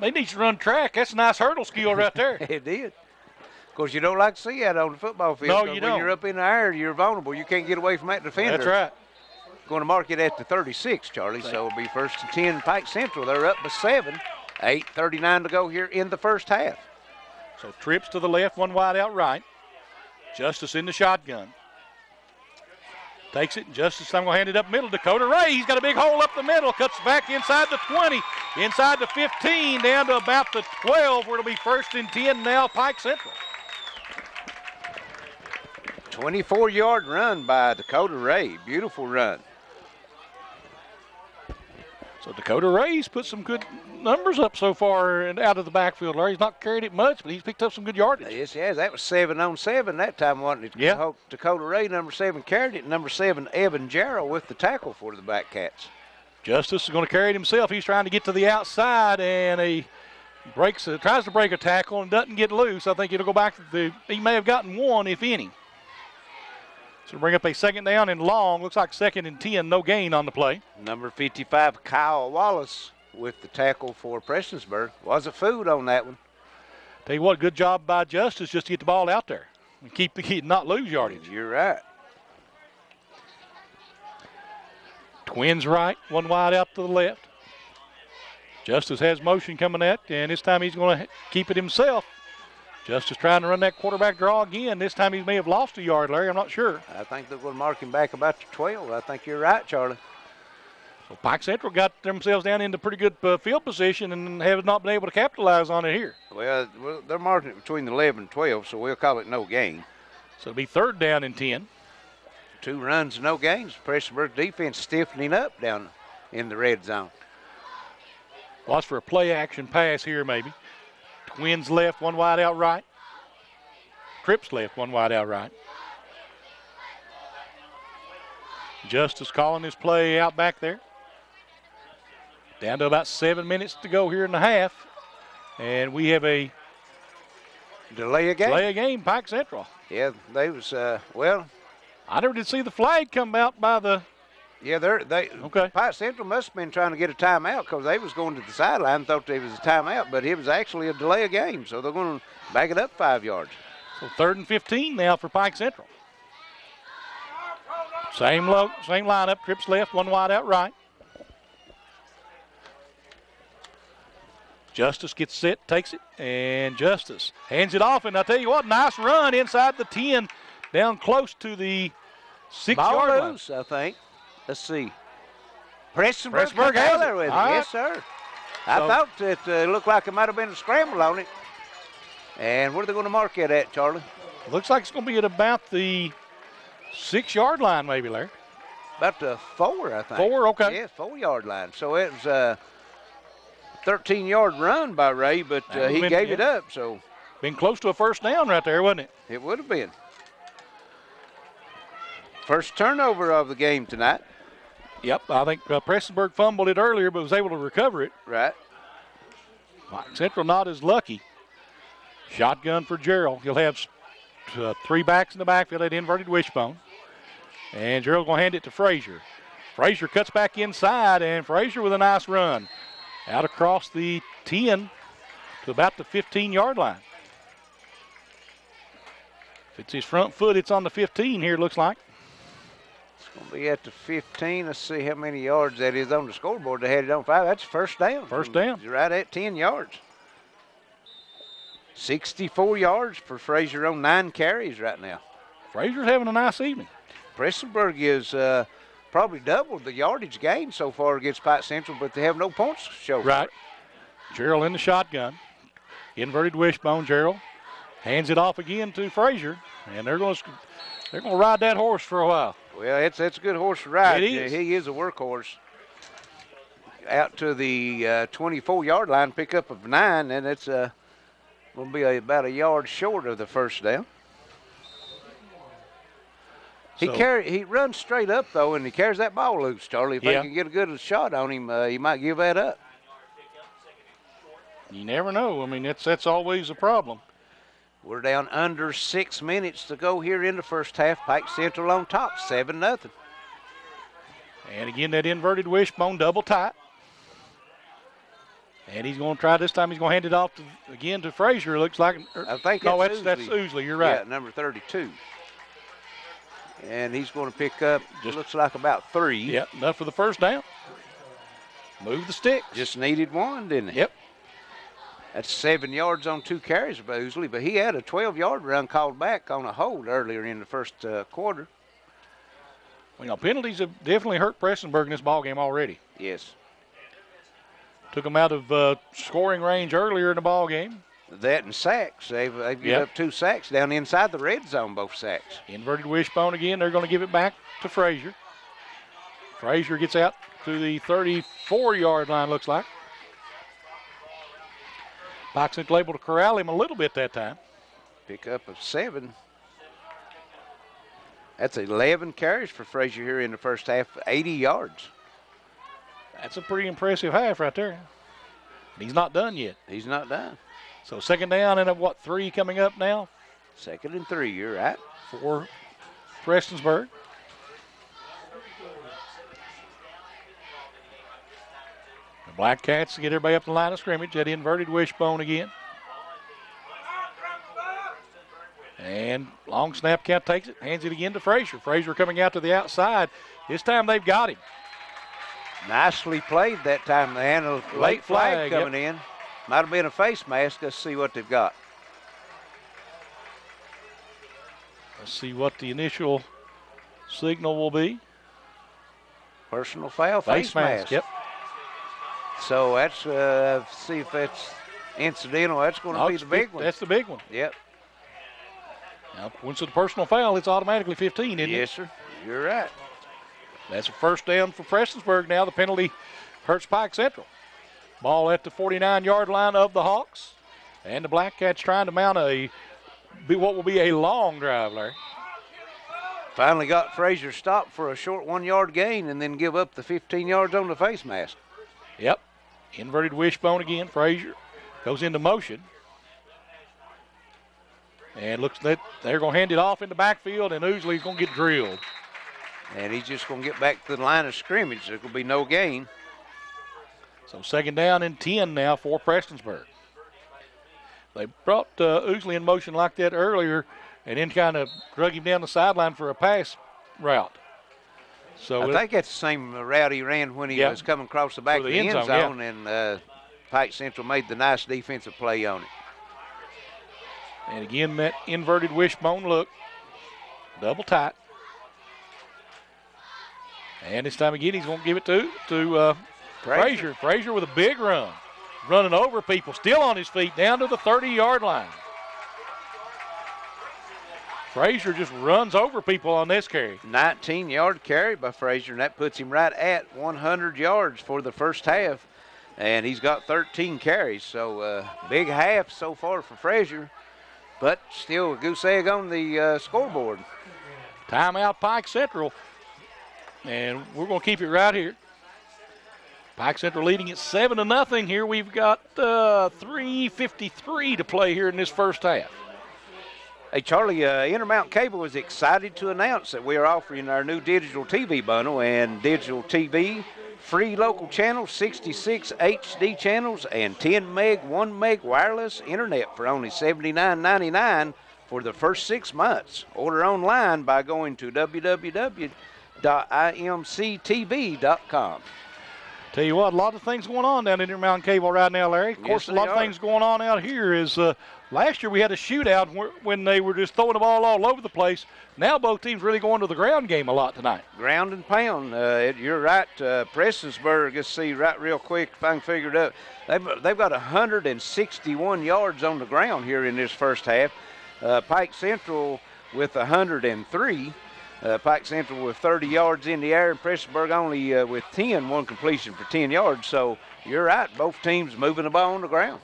need to run track. That's a nice hurdle skill right there. It did. Of course, you don't like to see that on the football field. No, you don't. When you're up in the air, you're vulnerable. You can't get away from that defender. That's right. Going to mark it at the 36, Charlie. So it'll be 1st and 10 Pike Central. They're up by 7. 8:39 to go here in the first half. So trips to the left, one wide out right. Justice in the shotgun. Takes it, and Justice, I'm going to hand it up middle. Dakota Ray, he's got a big hole up the middle. Cuts back inside the 20, inside the 15, down to about the 12, where it'll be 1st and 10 now, Pike Central. 24-yard run by Dakota Ray. Beautiful run. So Dakota Ray's put some good numbers up so far and out of the backfield. Larry, he's not carried it much, but he's picked up some good yardage. Yes, he has. That was 7 on 7 that time, wasn't it? Yeah. Dakota Ray, number 7, carried it. Number 7, Evan Jarrell with the tackle for the Black Cats. Justice is going to carry it himself. He's trying to get to the outside, and he tries to break a tackle and doesn't get loose. I think it'll go back to he may have gotten 1, if any. So bring up a 2nd down and long. Looks like 2nd and 10, no gain on the play. Number 55, Kyle Wallace with the tackle for Prestonsburg. Was a food on that one. Tell you what, good job by Justice just to get the ball out there and keep the kid, not lose yardage. You're right. Twins right, one wide out to the left. Justice has motion coming at, and this time he's going to keep it himself. Justice trying to run that quarterback draw again. This time he may have lost a yard, Larry. I'm not sure. I think they're going to mark him back about the 12. I think you're right, Charlie. So Pike Central got themselves down into pretty good field position and have not been able to capitalize on it here. Well, they're marking it between 11 and 12, so we'll call it no gain. So it'll be 3rd down and 10. 2 runs, no gains. Prestonsburg defense stiffening up down in the red zone. Watch for a play action pass here maybe. Twins left, one wide out right. Trips left, one wide out right. Justice calling this play out back there. Down to about 7 minutes to go here in the half. And we have a delay of game. Delay of game, Pike Central. Yeah, they was, well, I never did see the flag come out by the. Yeah, Okay. Pike Central must have been trying to get a timeout because they was going to the sideline, thought it was a timeout, but it was actually a delay of game, so they're going to back it up 5 yards. So 3rd and 15 now for Pike Central. Same lineup, trips left, one wide out right. Justice gets set, takes it, and Justice hands it off. And I tell you what, nice run inside the 10, down close to the 6-yard line. Loose, I think. Let's see. Prestonsburg Prestonsburg has there it. with it. All right. Yes, sir. I thought it looked like it might have been a scramble on it. And where are they going to mark it at, Charlie? Looks like it's going to be at about the 6-yard line, maybe, Larry. About the 4, I think. 4, okay. Yeah, 4-yard line. So it was a 13-yard run by Ray, but he gave it up. So been close to a first down right there, wasn't it? It would have been. First turnover of the game tonight. Yep, I think Prestonsburg fumbled it earlier, but was able to recover it. Right. Pike Central not as lucky. Shotgun for Gerald. He'll have 3 backs in the backfield at inverted wishbone. And Gerald's going to hand it to Frazier. Frazier cuts back inside, and Frazier with a nice run. Out across the 10 to about the 15-yard line. If it's his front foot, it's on the 15 here, it looks like. It's going to be at the 15. Let's see how many yards that is on the scoreboard. They had it on 5. That's first down. First down. You're right at 10 yards. 64 yards for Frazier on 9 carries right now. Frazier's having a nice evening. Prestonsburg is probably doubled the yardage gain so far against Pike Central, but they have no points to show. Right. Gerald in the shotgun. Inverted wishbone. Gerald hands it off again to Frazier, and they're going to ride that horse for a while. Well, it's a good horse to ride. It is. He is a workhorse. Out to the 24-yard line, pickup of 9, and it's going to be about a yard short of the first down. He runs straight up, though, and he carries that ball loose, Charlie. If they can get a good shot on him, he might give that up. You never know. I mean, that's always a problem. We're down under 6 minutes to go here in the first half. Pike Central on top, 7-0. And again, that inverted wishbone double tight. And he's going to try this time. He's going to hand it off again to Frazier. It looks like. I think that's Ousley. You're right. Yeah, number 32. And he's going to pick up, looks like about 3. Yep, enough for the first down. Move the sticks. Just needed 1, didn't he? Yep. That's 7 yards on 2 carries by Ousley, but he had a 12-yard run called back on a hold earlier in the first quarter. Well, penalties have definitely hurt Prestonsburg in this ballgame already. Yes. Took them out of scoring range earlier in the ballgame. That and sacks. They've given up 2 sacks down inside the red zone, both sacks. Inverted wishbone again. They're going to give it back to Frazier. Frazier gets out to the 34-yard line, looks like. Pike Central able to corral him a little bit that time. Pickup of 7. That's 11 carries for Frazier here in the first half, 80 yards. That's a pretty impressive half right there. He's not done yet. He's not done. So second down and 3 coming up now? 2nd and 3, you're right. For Prestonsburg. The Black Cats get everybody up the line of scrimmage. That inverted wishbone again. And long snap count takes it, hands it again to Frazier. Frazier coming out to the outside. This time they've got him. Nicely played that time. They had a late flag coming in. Might have been a face mask. Let's see what they've got. Let's see what the initial signal will be. Personal foul, face mask. Yep. So that's, see if that's incidental. That's going to be the big one. That's the big one. Yep. Now, once it's a personal foul, it's automatically 15, isn't it? Yes, sir. You're right. That's a first down for Prestonsburg now. The penalty hurts Pike Central. Ball at the 49-yard line of the Hawks. And the Black Cats trying to mount what will be a long drive, Larry. Finally got Frazier stopped for a short 1-yard gain and then give up the 15 yards on the face mask. Yep. Inverted wishbone again. Frazier goes into motion. And looks like they're going to hand it off in the backfield, and Ousley's going to get drilled. And he's just going to get back to the line of scrimmage. There will be no gain. So 2nd down and 10 now for Prestonsburg. They brought Ousley in motion like that earlier and then kind of drug him down the sideline for a pass route. So I think that's the same route he ran when he was coming across the back of the end zone, and Pike Central made the nice defensive play on it. And again, that inverted wishbone look, double tight. And this time again, he's going to give it to Frazier. Frazier with a big run, running over people, still on his feet, down to the 30-yard line. Frazier just runs over people on this carry. 19-yard carry by Frazier, and that puts him right at 100 yards for the first half. And he's got 13 carries, so big half so far for Frazier, but still a goose egg on the scoreboard. Timeout Pike Central, and we're going to keep it right here. Pike Central leading at 7-0 here. We've got 3:53 to play here in this first half. Hey, Charlie, Intermountain Cable is excited to announce that we are offering our new digital TV bundle, and digital TV, free local channels, 66 HD channels, and 10 meg, 1 meg wireless internet for only $79.99 for the first 6 months. Order online by going to www.imctv.com. Tell you what, a lot of things going on down in Intermountain Cable right now, Larry. Of course, a lot of things going on out here is last year we had a shootout when they were just throwing the ball all over the place. Now both teams really going to the ground game a lot tonight. Ground and pound. You're right. Prestonsburg, let's see right real quick if I can figure it out. They've got 161 yards on the ground here in this first half. Pike Central with 103. Pike Central with 30 yards in the air, and Prestonsburg only with 10, one completion for 10 yards. So you're right, both teams moving the ball on the ground.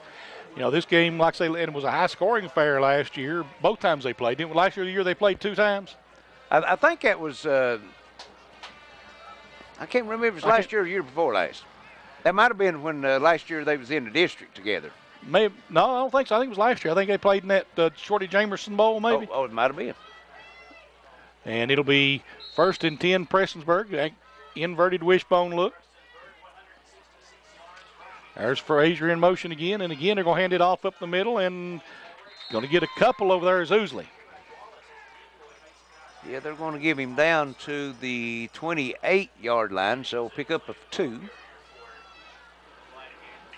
You know, this game, like I say, it was a high-scoring affair last year. Both times they played. Didn't last year, the year they played 2 times? I think that was, I can't remember if it was last year or the year before last. That might have been when last year they was in the district together. Maybe, no, I don't think so. I think it was last year. I think they played in that Shorty Jamerson Bowl, maybe. Oh, it might have been. And it'll be 1st and 10 Prestonsburg. Inverted wishbone look. There's Frazier in motion again, and again they're going to hand it off up the middle, and going to get a couple over there is Ousley. Yeah, they're going to give him down to the 28-yard line, so pick up a 2.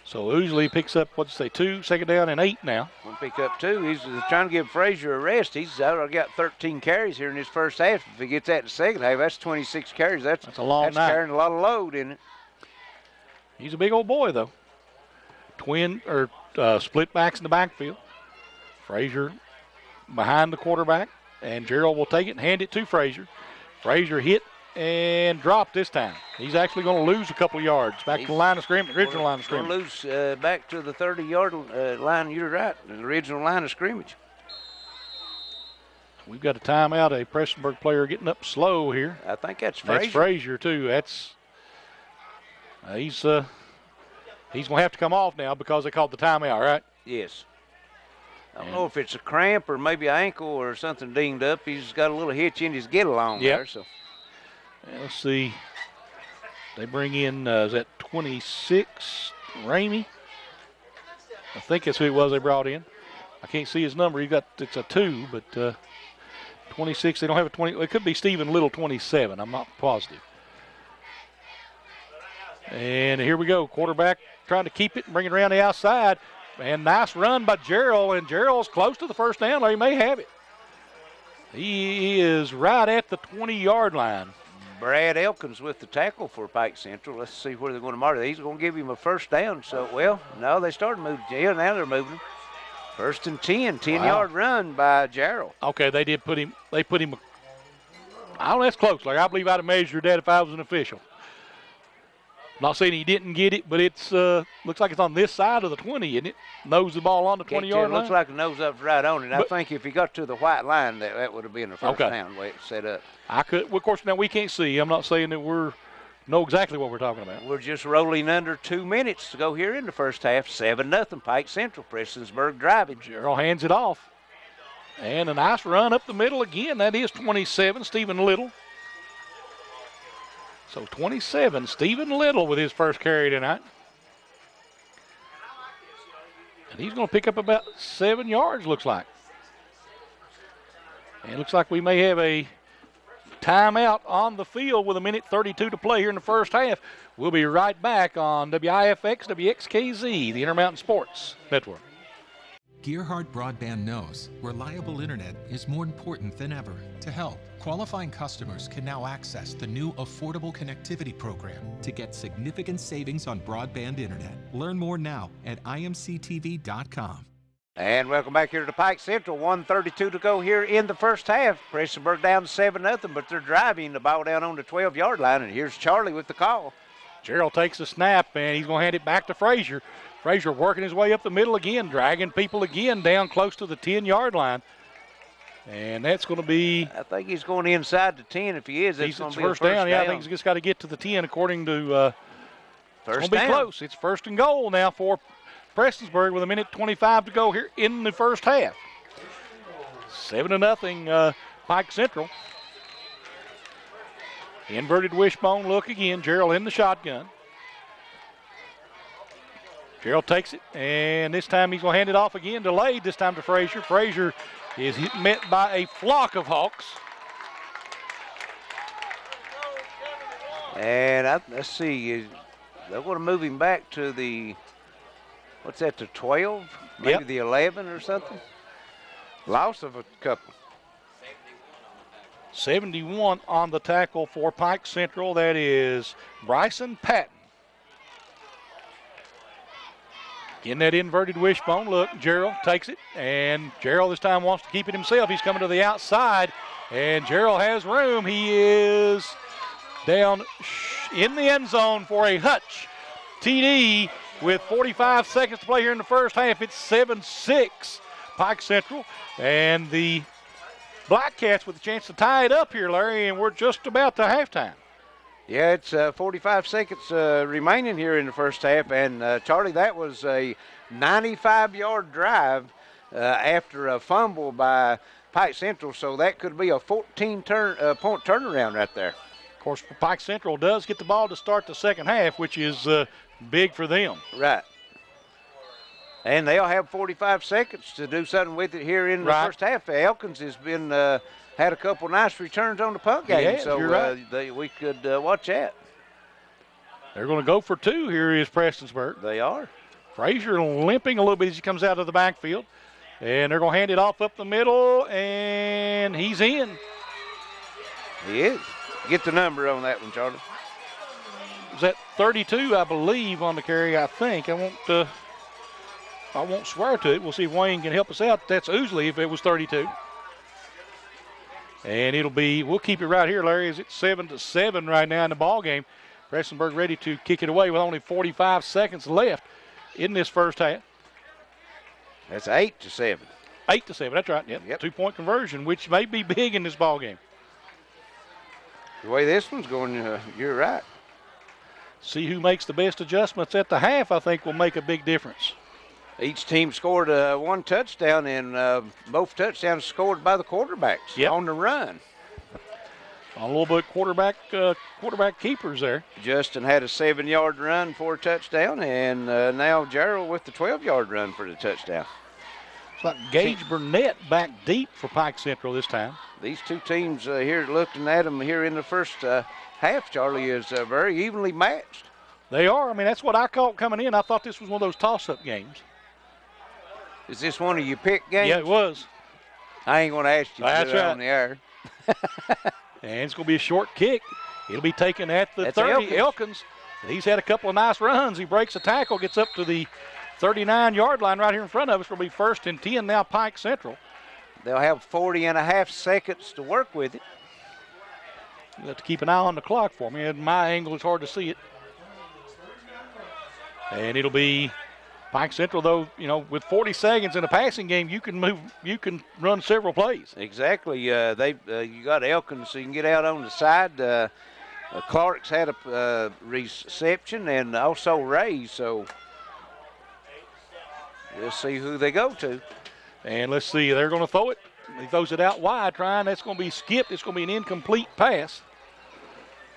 So Ousley picks up, 2, 2nd down and 8 now. We'll pick up 2. He's trying to give Frazier a rest. He's already got 13 carries here in his first half. If he gets that in the second half, that's 26 carries. That's a long night. That's carrying a lot of load in it. He's a big old boy, though. Split backs in the backfield. Frazier behind the quarterback, and Gerald will take it and hand it to Frazier. Frazier hit and dropped this time. He's actually going to lose a couple of yards back to the line of scrimmage, original line of scrimmage. Going to lose back to the 30-yard line. You're right, the original line of scrimmage. We've got a timeout. A Prestonsburg player getting up slow here. I think that's Frazier. That's Frazier too. He's going to have to come off now because they called the timeout, right? Yes. I don't know if it's a cramp or maybe an ankle or something dinged up. He's got a little hitch in his get-along there. So. Let's see. They bring in, is that 26, Ramey? I think that's who it was they brought in. I can't see his number. It's a 2, but 26, they don't have a 20. It could be Stephen Little, 27. I'm not positive. And here we go. Quarterback trying to keep it and bring it around the outside. And nice run by Gerald, and Gerald's close to the first down. He may have it. He is right at the 20-yard line. Brad Elkins with the tackle for Pike Central. Let's see where they're going to mark it. He's going to give him a first down. So, well, no, they started moving. Yeah, now they're moving. 1st and 10, 10-yard run by Gerald. Okay, they put him. I don't know, that's close. Like, I believe I'd have measured that if I was an official. Not saying he didn't get it, but it's looks like it's on this side of the 20, isn't it? Nose the ball on the 20-yard line. Looks like the nose up's right on it. I think if he got to the white line, that would have been the first down the way it's set up. Well, of course, now we can't see. I'm not saying that we know exactly what we're talking about. We're just rolling under 2 minutes to go here in the first half. 7-0 Pike Central. Prestonsburg driving. Gerald hands it off. And a nice run up the middle again. That is 27, Stephen Little. So 27, Stephen Little with his first carry tonight. And he's going to pick up about 7 yards, looks like. And it looks like we may have a timeout on the field with 1:32 to play here in the first half. We'll be right back on WIFX, WXKZ, the Intermountain Sports Network. Gearhart Broadband knows reliable internet is more important than ever. To help, qualifying customers can now access the new Affordable Connectivity Program to get significant savings on broadband internet. Learn more now at imctv.com. And welcome back here to Pike Central. 1:32 to go here in the first half. Prestonsburg down 7-0, but they're driving the ball down on the 12-yard line, and here's Charlie with the call. Gerald takes the snap, and he's going to hand it back to Frazier. Frazier working his way up the middle again, dragging people again down close to the 10-yard line. And that's going to be... I think he's going inside the 10. If he is, it's going to be first down. Yeah, I think he's just got to get to the 10 according to... first it's going to be close. It's first and goal now for Prestonsburg with 1:25 to go here in the first half. 7-0 Pike Central. Inverted wishbone look again. Gerald in the shotgun. Gerald takes it, and this time he's going to hand it off again, delayed this time to Frazier. Frazier is met by a flock of Hawks. And let's see, they're going to move him back to the, what's that, the 12? Maybe the 11 or something? Loss of a couple. 71 on the tackle for Pike Central. That is Bryson Patton. In that inverted wishbone look, Gerald takes it, and Gerald this time wants to keep it himself. He's coming to the outside, and Gerald has room. He is down in the end zone for a Hutch TD with 45 seconds to play here in the first half. It's 7-6 Pike Central, and the Black Cats with a chance to tie it up here, Larry, and we're just about to halftime. Yeah, it's 45 seconds remaining here in the first half, and Charlie, that was a 95-yard drive after a fumble by Pike Central, so that could be a 14-point turnaround right there. Of course, Pike Central does get the ball to start the second half, which is big for them. Right. And they'll have 45 seconds to do something with it here in the first half. Elkins has been had a couple nice returns on the punt game, so we could watch that. They're going to go for two. Here is Prestonsburg. They are. Frazier limping a little bit as he comes out of the backfield. And they're going to hand it off up the middle, and he's in. He is. Get the number on that one, Charlie. Was that 32, I believe, on the carry, I think. I won't swear to it. We'll see if Wayne can help us out. That's Ousley if it was 32. And it'll be, we'll keep it right here, Larry, as it's 7-7 right now in the ball game. Prestonsburg ready to kick it away with only 45 seconds left in this first half. That's 8-7. 8-7, that's right. Yep. 2-point conversion, which may be big in this ball game. The way this one's going, you're right. See who makes the best adjustments at the half, I think, will make a big difference. Each team scored one touchdown, and both touchdowns scored by the quarterbacks on the run. A little bit quarterback keepers there. Justin had a 7-yard run for a touchdown, and now Gerald with the 12-yard run for the touchdown. It's like Gage Burnett back deep for Pike Central this time. These two teams here, looking at them here in the first half, Charlie, is very evenly matched. They are. I mean, that's what I caught coming in. I thought this was one of those toss-up games. Is this one of your pick games? Yeah, it was. I ain't going to ask you to put it on the air. And it's going to be a short kick. It'll be taken at the 30. Elkins. He's had a couple of nice runs. He breaks a tackle, gets up to the 39-yard line right here in front of us. It'll be 1st and 10 now, Pike Central. They'll have 40.5 seconds to work with it. You have to keep an eye on the clock for me. At my angle, it's hard to see it. And it'll be Pike Central, though, you know, with 40 seconds in a passing game, you can run several plays. Exactly. You got Elkins, so you can get out on the side. Clark's had a reception, and also Ray, so we'll see who they go to. And let's see, they're going to throw it. He throws it out wide, trying. That's going to be skipped. It's going to be an incomplete pass.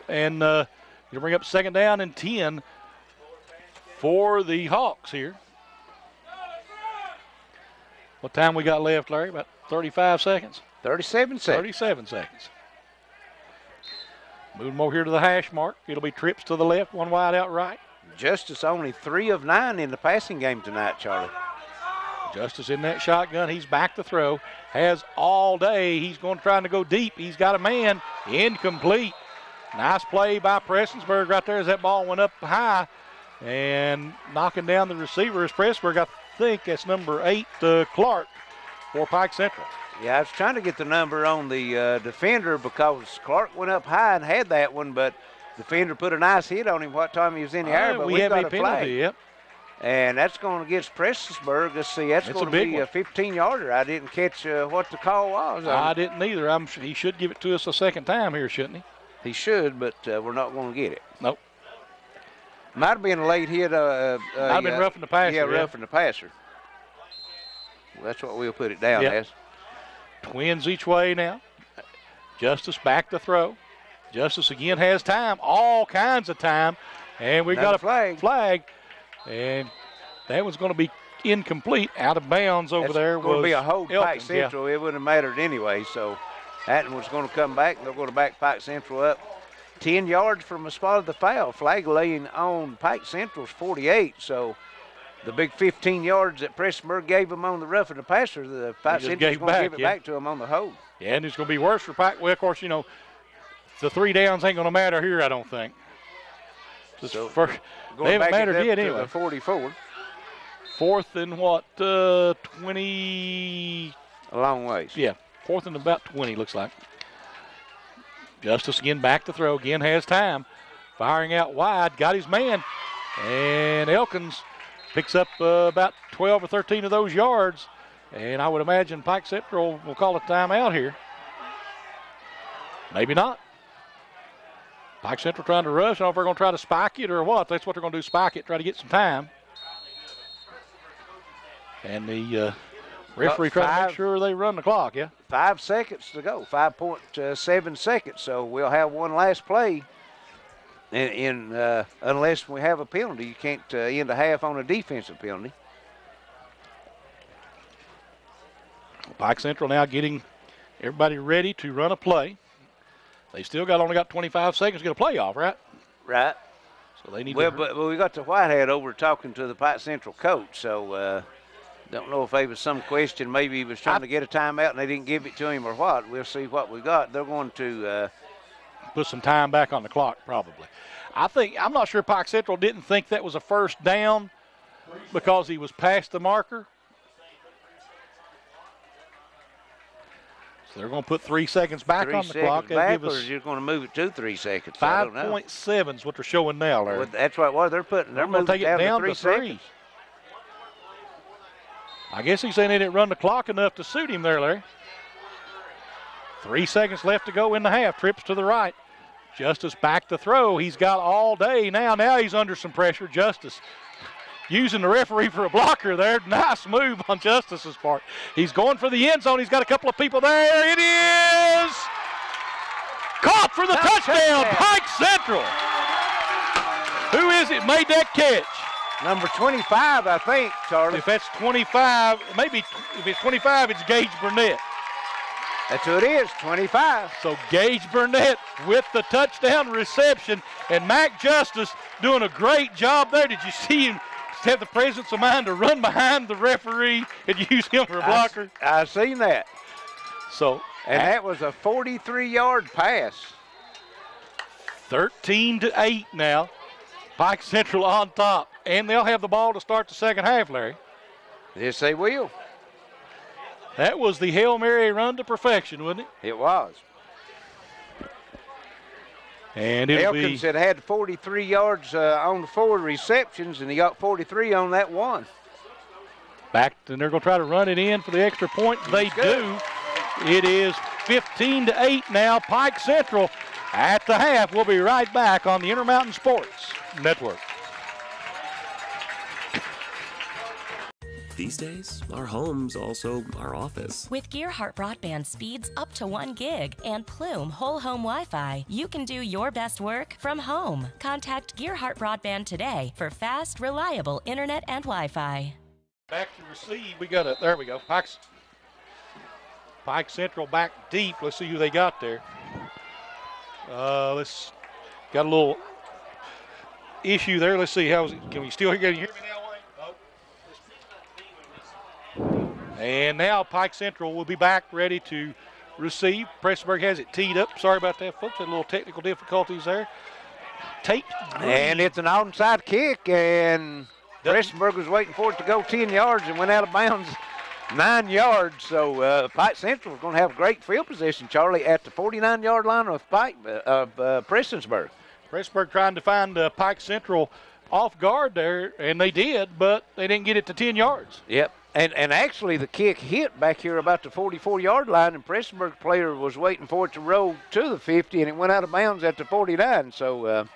And you'll bring up 2nd down and 10 for the Hawks here. What time we got left, Larry? About 35 seconds? 37 seconds. 37 seconds. Moving over here to the hash mark. It'll be trips to the left, one wide out right. Justice only 3 of 9 in the passing game tonight, Charlie. Justice in that shotgun. He's back to throw. Has all day. He's going to try to go deep. He's got a man. Incomplete. Nice play by Prestonsburg right there as that ball went up high and knocking down the receiver is Prestonsburg. I think that's number 8, Clark, for Pike Central. Yeah, I was trying to get the number on the defender because Clark went up high and had that one, but the defender put a nice hit on him what time he was in the air. But we have got a a penalty, flag. yep. And that's going against Prestonsburg. Let's see, that's going to be a 15-yarder. I didn't catch what the call was. I didn't either. He should give it to us a second time here, shouldn't he? He should, but we're not going to get it. Nope. Might have been a late hit. Might have been roughing the passer. Yeah, roughing the passer. Well, that's what we'll put it down as. Twins each way now. Justice back to throw. Justice again has time, all kinds of time. And we've got a flag. And that was going to be incomplete, out of bounds over there. It's going to be a hold Pike Elkins, Central. It wouldn't have mattered anyway. So Hatton was going to come back, and they're going to back Pike Central up 10 yards from the spot of the foul. Flag laying on Pike Central's 48. So the big 15 yards that Prestonsburg gave them on the roughing the passer, the Pike Central's going to give it back to them on the hold. Yeah, and it's going to be worse for Pike. Well, of course, you know, the 3 downs ain't going to matter here, I don't think. So they haven't mattered yet anyway. 44. 4th and what, 20? A long ways. Yeah, 4th and about 20, looks like. Justice again back to throw, again has time. Firing out wide, got his man. And Elkins picks up about 12 or 13 of those yards. And I would imagine Pike Central will call a timeout here. Maybe not. Pike Central trying to rush. I don't know if they're going to try to spike it or what. That's what they're going to do, spike it, try to get some time. And the referee trying to make sure they run the clock, 5 seconds to go, 5.7 seconds. So we'll have one last play. Unless we have a penalty. You can't end a half on a defensive penalty. Pike Central now getting everybody ready to run a play. They still only got 25 seconds to get a play off, right? Right. So they need but we got the Whitehead over talking to the Pike Central coach, so don't know if there was some question. Maybe he was trying to get a timeout and they didn't give it to him or what. We'll see what we got. They're going to put some time back on the clock, probably. I'm not sure Pike Central didn't think that was a first down because he was past the marker. So they're going to put 3 seconds back on the clock. Back, or you're going to move it to 3 seconds? 5.7 is what they're showing now, Larry. Well, that's what they're putting. They're moving it down to 3 seconds. I guess he's saying they didn't run the clock enough to suit him there, Larry. 3 seconds left to go in the half. Trips to the right. Justice back to throw. He's got all day now. Now he's under some pressure. Justice using the referee for a blocker there. Nice move on Justice's part. He's going for the end zone. He's got a couple of people there. It is caught for the touchdown. Pike Central. Who is it made that catch? Number 25, I think, Charlie. If that's 25, maybe if it's 25, it's Gage Burnett. That's who it is, 25. So Gage Burnett with the touchdown reception, and Mac Justice doing a great job there. Did you see him have the presence of mind to run behind the referee and use him for a blocker? I seen that. And that was a 43-yard pass. 13-8 now. Pike Central on top. And they'll have the ball to start the second half, Larry. Yes, they will. That was the Hail Mary run to perfection, wasn't it? It was. And Elkins had 43 yards on the 4 receptions, and he got 43 on that one. Back, and they're going to try to run it in for the extra point. They do. It is 15-8 now. Pike Central at the half. We'll be right back on the Intermountain Sports Network. These days, our home's also our office. With Gearhart broadband speeds up to 1 gig and Plume whole home Wi-Fi, you can do your best work from home. Contact Gearhart broadband today for fast, reliable internet and Wi-Fi. Back to receive. We got it. There we go. Pike Central back deep. Let's see who they got there. Let's got a little issue there. Let's see how is it. Can we still hear you? Hear me now, Wayne? Oh. And now Pike Central will be back ready to receive. Prestonsburg has it teed up. Sorry about that, folks. Had a little technical difficulties there. Tate. And it's an onside kick, and Prestonsburg was waiting for it to go 10 yards and went out of bounds 9 yards. So Pike Central is going to have great field position, Charlie, at the 49-yard line of Prestonsburg. Prestonsburg trying to find Pike Central off guard there, and they did, but they didn't get it to 10 yards. Yep. And actually the kick hit back here about the 44-yard line, and Prestonsburg player was waiting for it to roll to the 50, and it went out of bounds at the 49. So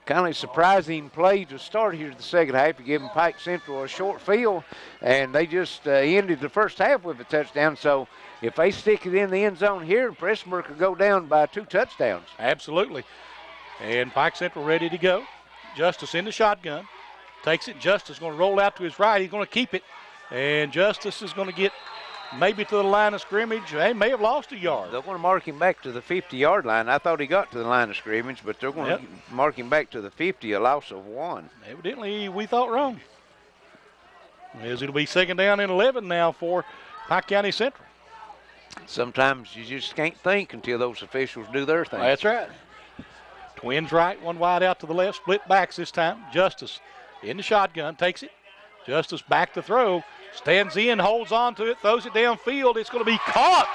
kind of surprising play to start here the second half. You give them Pike Central a short field, and they just ended the first half with a touchdown. So if they stick it in the end zone here, Prestonsburg could go down by 2 touchdowns. Absolutely. And Pike Central ready to go. Justice in the shotgun. Takes it. Justice going to roll out to his right. He's going to keep it. And Justice is going to get maybe to the line of scrimmage. They may have lost a yard. They're going to mark him back to the 50-yard line. I thought he got to the line of scrimmage, but they're going to mark him back to the 50, a loss of 1. Evidently, we thought wrong. As it'll be second down and 11 now for Pike County Central. Sometimes you just can't think until those officials do their thing. That's right. Twins right, one wide out to the left, split backs this time. Justice in the shotgun, takes it. Justice back to throw, stands in, holds on to it, throws it downfield. It's going to be caught.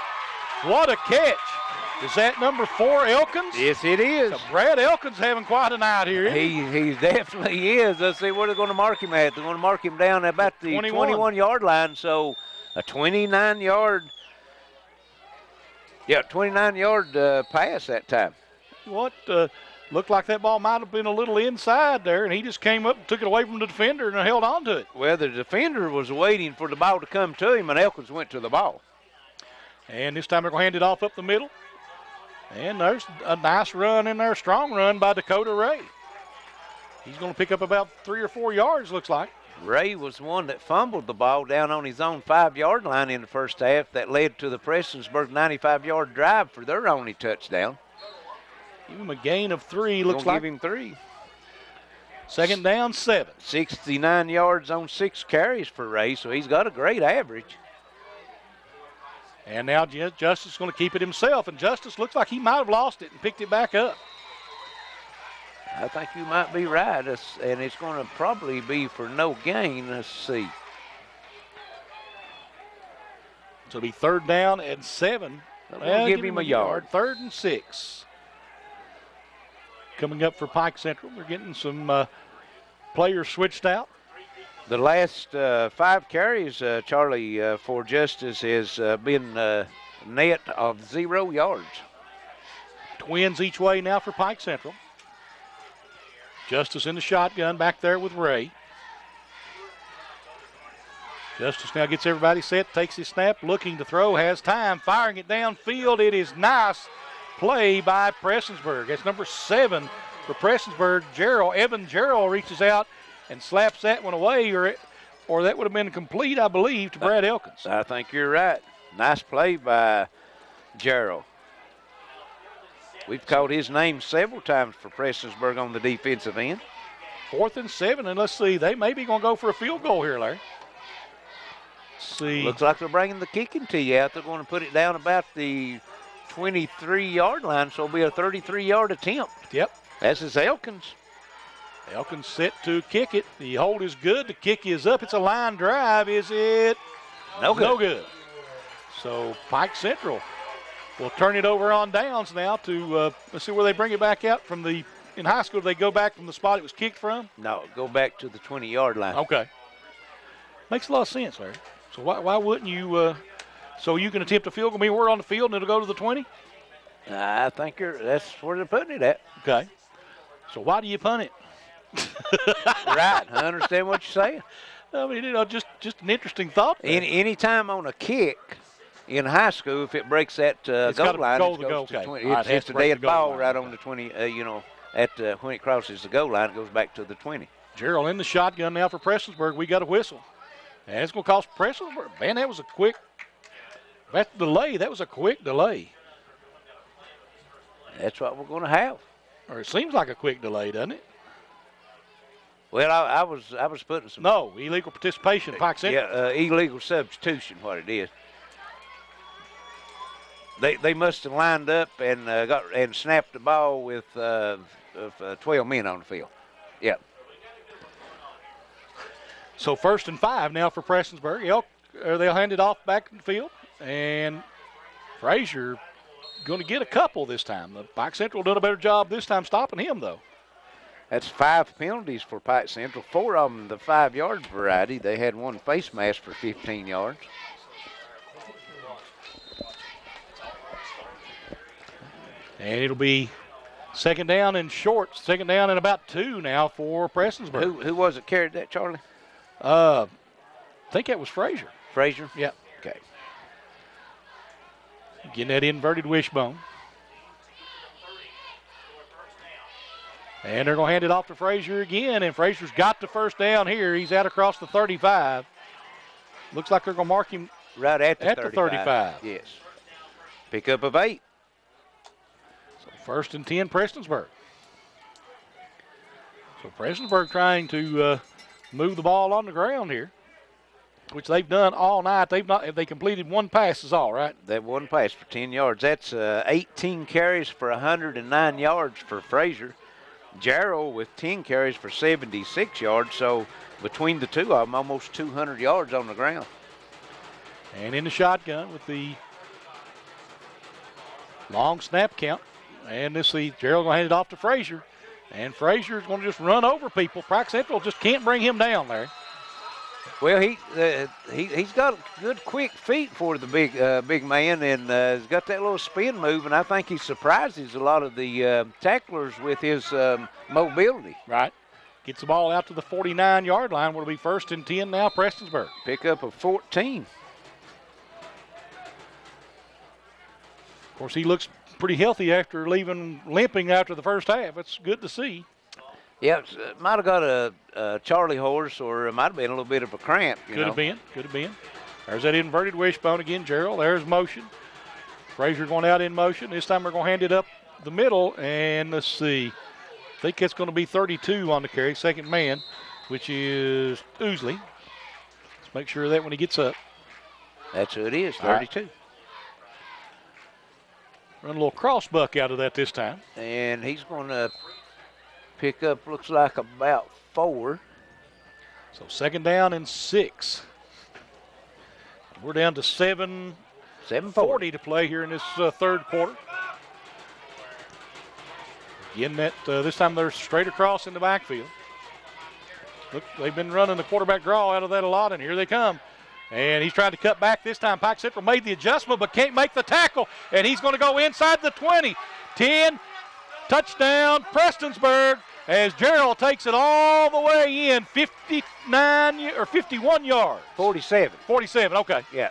What a catch. Is that number 4, Elkins? Yes, it is. So Brad Elkins having quite a night here. He definitely is. Let's see where they're going to mark him at. They're going to mark him down about the 21-yard line. So a 29-yard, 29-yard pass that time. What? Looked like that ball might have been a little inside there, and he just came up and took it away from the defender and held on to it. Well, the defender was waiting for the ball to come to him, and Elkins went to the ball. And this time they're going to hand it off up the middle. And there's a nice run in there, strong run by Dakota Ray. He's going to pick up about 3 or 4 yards, looks like. Ray was the one that fumbled the ball down on his own 5-yard line in the first half. That led to the Prestonsburg 95-yard drive for their only touchdown. Give him a gain of 3, looks like. Give him 3. Second down, 7. 69 yards on 6 carries for Ray, so he's got a great average. And now Justice is going to keep it himself, and Justice looks like he might have lost it and picked it back up. I think you might be right, and it's going to probably be for no gain. Let's see. So it'll be third down and 7. Well, give him a yard. 3rd and 6. Coming up for Pike Central, they're getting some players switched out. The last 5 carries, Charlie, for Justice has been net of 0 yards. Twins each way now for Pike Central. Justice in the shotgun back there with Ray. Justice now gets everybody set, takes his snap, looking to throw, has time, firing it downfield. It is nice play by Prestonsburg. That's number 7 for Prestonsburg. Evan Gerald reaches out and slaps that one away, or that would have been complete, I believe, to Brad Elkins. I think you're right. Nice play by Gerald. We've called his name several times for Prestonsburg on the defensive end. 4th and 7, and let's see, they may be going to go for a field goal here, Larry. Let's see. Looks like they're bringing the kicking tee out. They're going to put it down about the 23-yard line, so it'll be a 33-yard attempt. Yep. This is Elkins. Elkins set to kick it. The hold is good. The kick is up. It's a line drive. Is it? No good. No good. So Pike Central will turn it over on downs now to, let's see where they bring it back out from the, in high school, do they go back from the spot it was kicked from? No, go back to the 20-yard line. Okay. Makes a lot of sense, Larry. So why wouldn't you, so you can attempt a field goal, we're on the field and it'll go to the 20? I think that's where they're putting it at. Okay. So why do you punt it? Right, I understand what you're saying. I mean, you know, just an interesting thought. Any time on a kick in high school, if it breaks that goal line, it goes to 20. It's a dead ball right on the 20, you know, when it crosses the goal line, it goes back to the 20. Gerald in the shotgun now for Prestonsburg. We got a whistle. And it's going to cost Prestonsburg. Man, that was a quick delay. That was a quick delay. That's what we're going to have. Or it seems like a quick delay, doesn't it? Well, I was putting some. No, illegal participation, Pike Central. Yeah, illegal substitution, what it is. They must have lined up and snapped the ball with 12 men on the field. Yep. So 1st and 5 now for Prestonsburg. They'll hand it off back in the field, and Frazier going to get a couple this time. The Pike Central done a better job this time stopping him, though. That's 5 penalties for Pike Central. 4 of them the 5-yard variety. They had one face mask for 15 yards. And it'll be 2nd down and short. 2nd down and about 2 now for Prestonsburg. Who was it carried that, Charlie? I think that was Frazier. Frazier? Yeah. Okay. Getting that inverted wishbone. And they're going to hand it off to Frazier again, and Frazier's got the 1st down here. He's out across the 35. Looks like they're going to mark him right at the 35. Yes. Pickup of 8. So 1st and 10, Prestonsburg. So Prestonsburg trying to move the ball on the ground here, which they've done all night. They completed 1 pass is all, right? That 1 pass for 10 yards. That's 18 carries for 109 yards for Frazier. Gerald with 10 carries for 76 yards. So between the two of them, almost 200 yards on the ground. And in the shotgun with the long snap count. And this see Gerald going to hand it off to Frazier. And Frazier's going to just run over people. Pike Central just can't bring him down there. Well, he's got good quick feet for the big man, and he's got that little spin move, and I think he surprises a lot of the tacklers with his mobility. Right. Gets the ball out to the 49-yard line. Will be 1st and 10 now, Prestonsburg. Pickup of 14. Of course, he looks pretty healthy after leaving limping after the first half. It's good to see. Yeah, might have got a Charlie horse, or it might have been a little bit of a cramp. Could have been. There's that inverted wishbone again, Gerald. There's motion. Frazier going out in motion. This time we're going to hand it up the middle, and let's see. I think it's going to be 32 on the carry, 2nd man, which is Ousley. Let's make sure of that when he gets up. That's who it is, 32. Right. Run a little cross buck out of that this time. And he's going to pick up, looks like about 4. So 2nd down and 6. We're down to 7:40 to play here in this 3rd quarter. Again, this time they're straight across in the backfield. Look, they've been running the quarterback draw out of that a lot, and here they come. And he's trying to cut back this time. Pike Central made the adjustment but can't make the tackle, and he's going to go inside the 20. 10, touchdown, Prestonsburg, as Gerald takes it all the way in, 51 yards. 47. 47, okay. Yeah.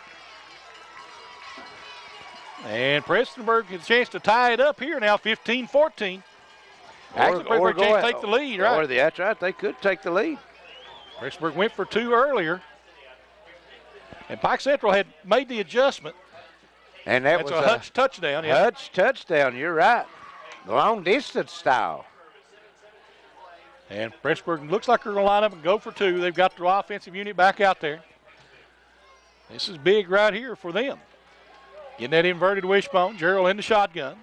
And Prestonsburg gets a chance to tie it up here now, 15-14. Actually, Prestonsburg can't take the lead, right? That's right, they could take the lead. Prestonsburg went for 2 earlier. And Pike Central had made the adjustment. And that's a Hutch touchdown. Yeah. Hutch touchdown, you're right. The long distance style. And Prestonsburg looks like they're going to line up and go for 2. They've got the offensive unit back out there. This is big right here for them. Getting that inverted wishbone. Gerald in the shotgun.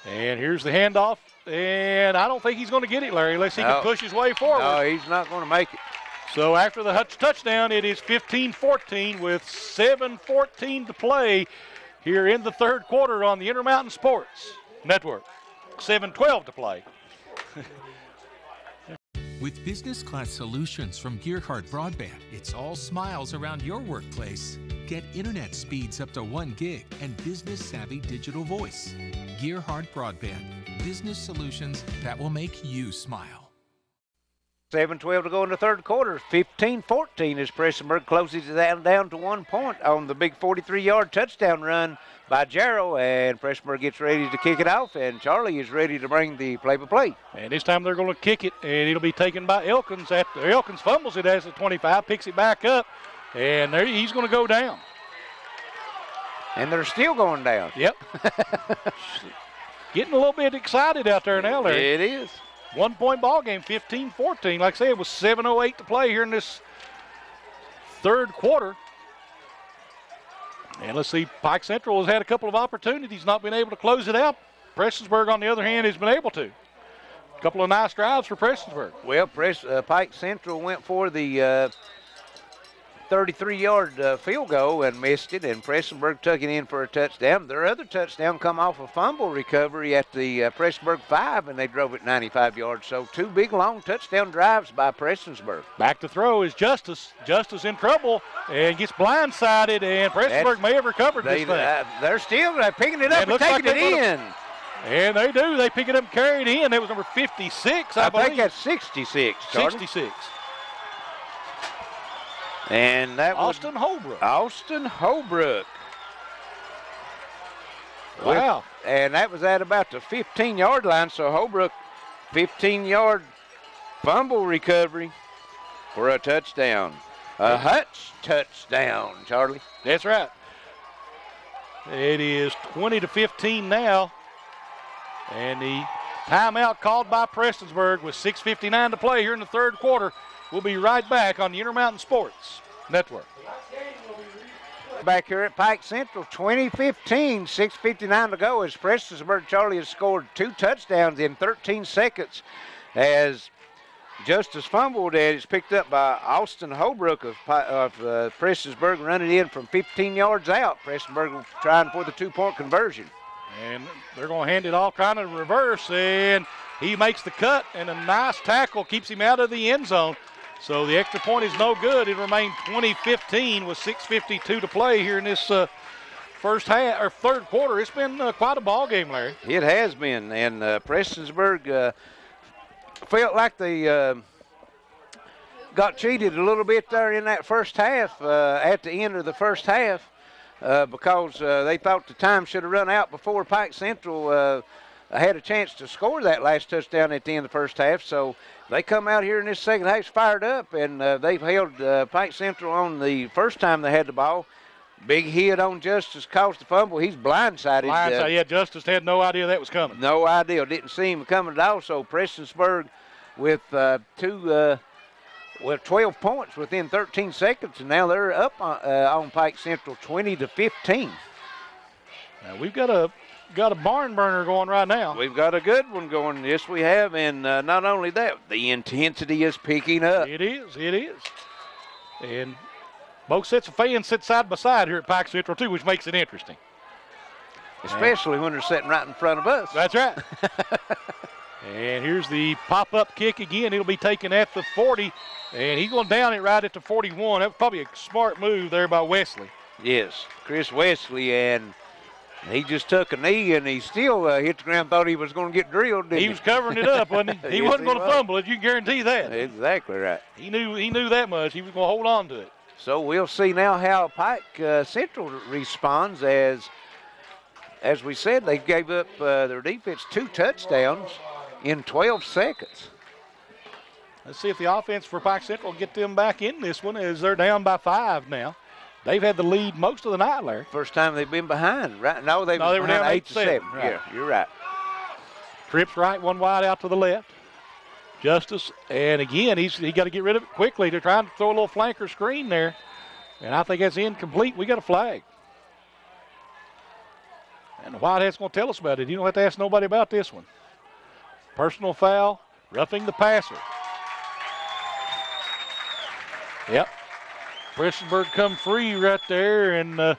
And here's the handoff. And I don't think he's going to get it, Larry, unless he can push his way forward. No, he's not going to make it. So after the Hutch touchdown, it is 15-14 with 7:14 to play here in the 3rd quarter on the Intermountain Sports Network. 7:12 to play. With business class solutions from Gearhart Broadband, it's all smiles around your workplace. Get internet speeds up to 1 gig and business savvy digital voice. Gearhart Broadband, business solutions that will make you smile. 7:12 to go in the third quarter. 15-14 as Prestonsburg closes it down to 1 point on the big 43-yard touchdown run by Jarrell, and Prestonsburg gets ready to kick it off, and Charlie is ready to bring the play-by-play. And this time they're going to kick it, and it'll be taken by Elkins. After Elkins fumbles it as the 25, picks it back up, and there he's going to go down. And they're still going down. Yep. Getting a little bit excited out there now, Larry. It is. 1 point ball game, 15-14. Like I said, it was 7:08 to play here in this third quarter. And let's see, Pike Central has had a couple of opportunities, not been able to close it out. Prestonsburg, on the other hand, has been able to. A couple of nice drives for Prestonsburg. Well, Pike Central went for the 33-yard field goal and missed it, and Prestonsburg took it in for a touchdown. Their other touchdown come off a fumble recovery at the Prestonsburg 5, and they drove it 95 yards. So 2 big, long touchdown drives by Prestonsburg. Back to throw is Justice. Justice in trouble and gets blindsided, and Prestonsburg may have recovered this thing. They're still picking it up and taking it in. And they do. They pick it up and carry it in. That was number 56, I believe. I think that's 66, Charlie. 66. And that Austin Holbrook. Austin Holbrook. Wow. And that was at about the 15-yard line. So Holbrook, 15-yard fumble recovery for a touchdown. A Hutch touchdown, Charlie. That's right. It is 20-15 now. And the timeout called by Prestonsburg with 6:59 to play here in the third quarter. We'll be right back on the Intermountain Sports Network. Back here at Pike Central, 20-15, 6:59 to go as Prestonsburg Charlie has scored 2 touchdowns in 13 seconds as Justice fumbled, and it's picked up by Austin Holbrook of Prestonsburg, running in from 15 yards out. Prestonsburg trying for the 2-point conversion. And they're going to hand it all kind of reverse, and he makes the cut, and a nice tackle keeps him out of the end zone. So the extra point is no good. It remained 20-15 with 6:52 to play here in this first half or third quarter. It's been quite a ball game, Larry. It has been, and Prestonsburg felt like they got cheated a little bit there in that first half at the end of the first half. Because they thought the time should have run out before Pike Central had a chance to score that last touchdown at the end of the first half. So they come out here in this second half fired up, and they've held Pike Central on the first time they had the ball. Big hit on Justice, caused the fumble. He's blindsided. Yeah, Justice had no idea that was coming. No idea. Didn't see him coming at all. So Prestonsburg with 12 points within 13 seconds, and now they're up on Pike Central 20-15. Now we've got a barn burner going right now. We've got a good one going. Yes, we have, and not only that, the intensity is picking up. It is. And both sets of fans sit side by side here at Pike Central too, which makes it interesting. Especially when they're sitting right in front of us. That's right. And here's the pop-up kick again. It'll be taken at the 40, and he's going down it right at the 41. That was probably a smart move there by Wesley. Yes, Chris Wesley, and he just took a knee, and he still hit the ground, thought he was going to get drilled, didn't he? He was covering it up, wasn't he? He Yes, wasn't going to fumble it, you can guarantee that. Exactly right. He knew that much. He was going to hold on to it. So we'll see now how Pike Central responds. As we said, they gave up their defense 2 touchdowns in 12 seconds. Let's see if the offense for Pike Central will get them back in this one as they're down by 5 now. They've had the lead most of the night, Larry. First time they've been behind, right? No, they were down 8-7. Right. Yeah, you're right. Trips right, one wide out to the left. Justice, and again, he got to get rid of it quickly. They're trying to throw a little flanker screen there, and I think that's incomplete. We got a flag. And the Whitehead's going to tell us about it. You don't have to ask nobody about this one. Personal foul, roughing the passer. Yep. Prestonsburg come free right there, and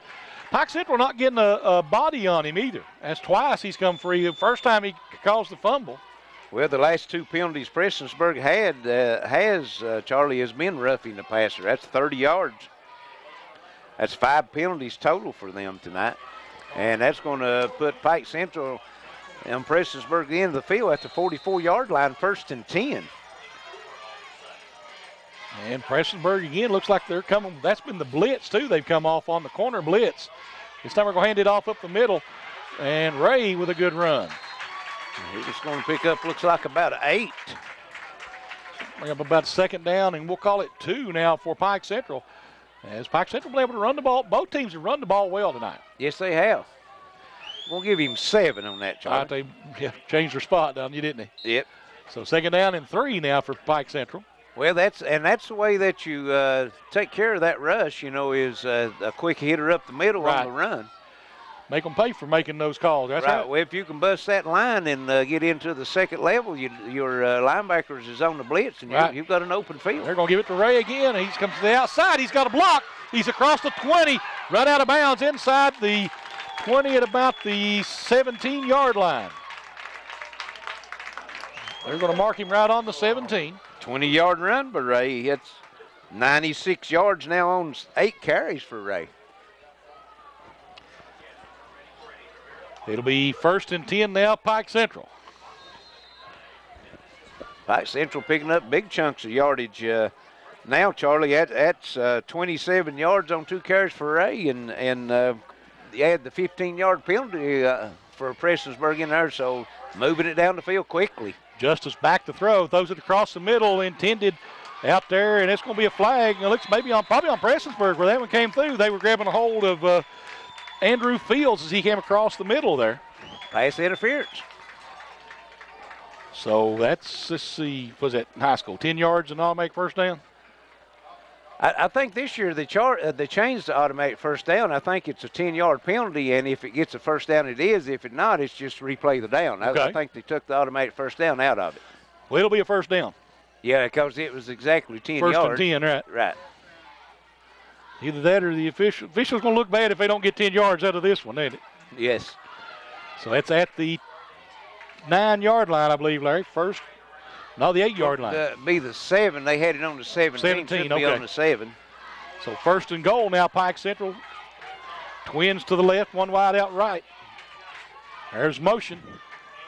Pike Central not getting a body on him either. That's twice he's come free. The first time he caused the fumble. Well, the last 2 penalties Prestonsburg Charlie, has been roughing the passer. That's 30 yards. That's 5 penalties total for them tonight. And that's going to put Pike Central and Prestonsburg at the end of the field at the 44-yard line, 1st and 10. And Prestonsburg again looks like they're coming. That's been the blitz too. They've come off on the corner blitz. This time we're going to hand it off up the middle. And Ray with a good run. He's just going to pick up, looks like about 8. Bring up about 2nd down, and we'll call it 2 now for Pike Central. As Pike Central been able to run the ball. Both teams have run the ball well tonight. Yes, they have. We'll give him 7 on that, Charlie. They changed their spot down, you didn't they? Yep. So 2nd down and 3 now for Pike Central. Well, that's the way that you take care of that rush, is a quick hitter up the middle on the run. Make them pay for making those calls. That's right. Well, if you can bust that line and get into the 2nd level, your linebackers is on the blitz, and you've got an open field. They're going to give it to Ray again. He comes to the outside. He's got a block. He's across the 20, right out of bounds inside the 20 at about the 17-yard line. They're going to mark him right on the 17. 20-yard run by Ray. It's 96 yards now on 8 carries for Ray. It'll be 1st and 10 now, Pike Central. Pike Central picking up big chunks of yardage now, Charlie. That's 27 yards on 2 carries for Ray, and you add the 15-yard penalty for Prestonsburg in there, so moving it down the field quickly. Justice back to throw, throws it across the middle, intended out there, and it's going to be a flag. It looks probably on Prestonsburg where that one came through. They were grabbing a hold of Andrew Fields as he came across the middle there. Pass interference. So that's, let's see, was that in high school, 10 yards and automatic 1st down? I think this year they changed the automatic 1st down. I think it's a 10-yard penalty, and if it gets a 1st down, it is. If it not, it's just replay the down. Okay. I think they took the automatic 1st down out of it. Well, it'll be a 1st down. Yeah, because it was exactly 10 yards. 1st and 10, right. Right. Either that or the official's going to look bad if they don't get 10 yards out of this one, ain't it? Yes. So that's at the 9-yard line, I believe, Larry. No, the 8-yard line. Be the 7. They had it on the 17. 17, Should be on the 7. So 1st and goal now, Pike Central. Twins to the left, one wide out right. There's motion.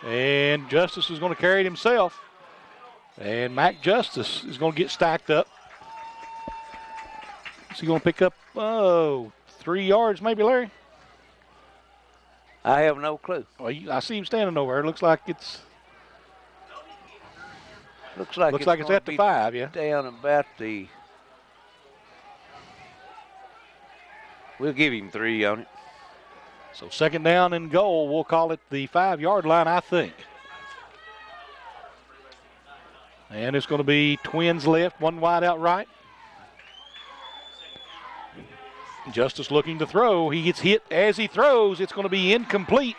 And Justice is going to carry it himself. And Mac Justice is going to get stacked up. Is he going to pick up, 3 yards maybe, Larry? I have no clue. Well, I see him standing over there. Looks like it's at the 5, yeah. Down about the. We'll give him 3 on it. So 2nd down and goal. We'll call it the 5-yard line, I think. And it's going to be Twins left, one wide out right. Justice looking to throw. He gets hit as he throws. It's going to be incomplete.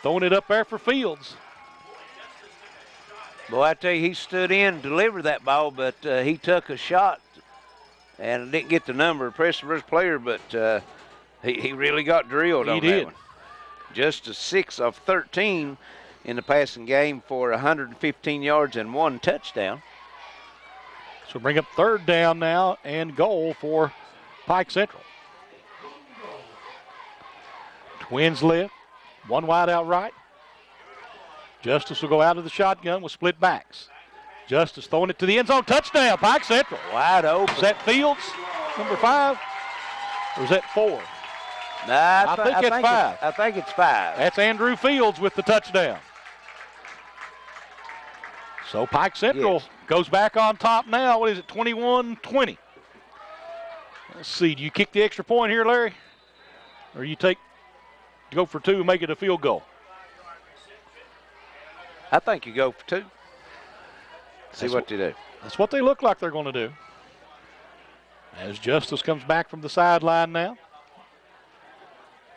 Throwing it up there for Fields. Boy, I tell you, he stood in, delivered that ball, but he took a shot and didn't get the number of Prestonsburg's player, but he really got drilled on that one. Just a 6 of 13 in the passing game for 115 yards and 1 touchdown. So bring up 3rd down now and goal for Pike Central. Twins left, one wide out right. Justice will go out of the shotgun with split backs. Justice throwing it to the end zone. Touchdown, Pike Central. Wide open. Is that Fields, number 5? Or is that 4? Nah, I think it's 5. I think it's 5. That's Andrew Fields with the touchdown. So Pike Central goes back on top now. What is it, 21-20? Let's see, do you kick the extra point here, Larry? Or you go for 2 and make it a field goal? I think you go for 2. See what they do. That's what they look like they're going to do. As Justice comes back from the sideline now.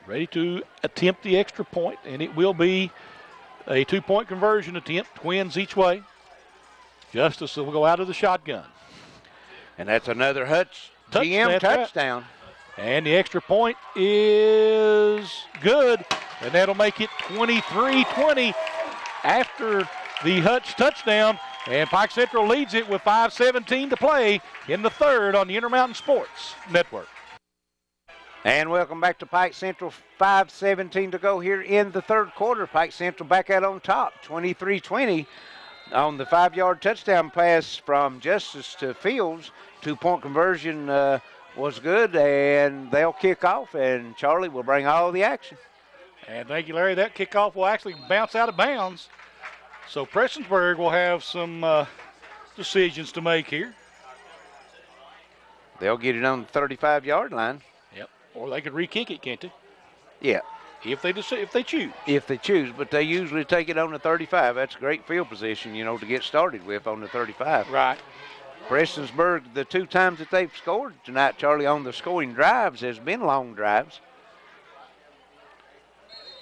Ready to attempt the extra point, and it will be a 2-point conversion attempt, Twins each way. Justice will go out of the shotgun. And that's another GM touchdown. And the extra point is good, and that'll make it 23-20 after the Hutch touchdown. And Pike Central leads it with 5:17 to play in the 3rd on the Intermountain Sports Network. And welcome back to Pike Central. 5:17 to go here in the 3rd quarter. Pike Central back out on top, 23-20 on the 5-yard touchdown pass from Justice to Fields. Two-point conversion was good, and they'll kick off, and Charlie will bring all the action. And thank you, Larry. That kickoff will actually bounce out of bounds. So Prestonsburg will have some decisions to make here. They'll get it on the 35-yard line. Yep. Or they could re-kick it, can't they? Yeah. If they choose. If they choose, but they usually take it on the 35. That's a great field position, you know, to get started with on the 35. Right. Prestonsburg, the 2 times that they've scored tonight, Charlie, on the scoring drives has been long drives.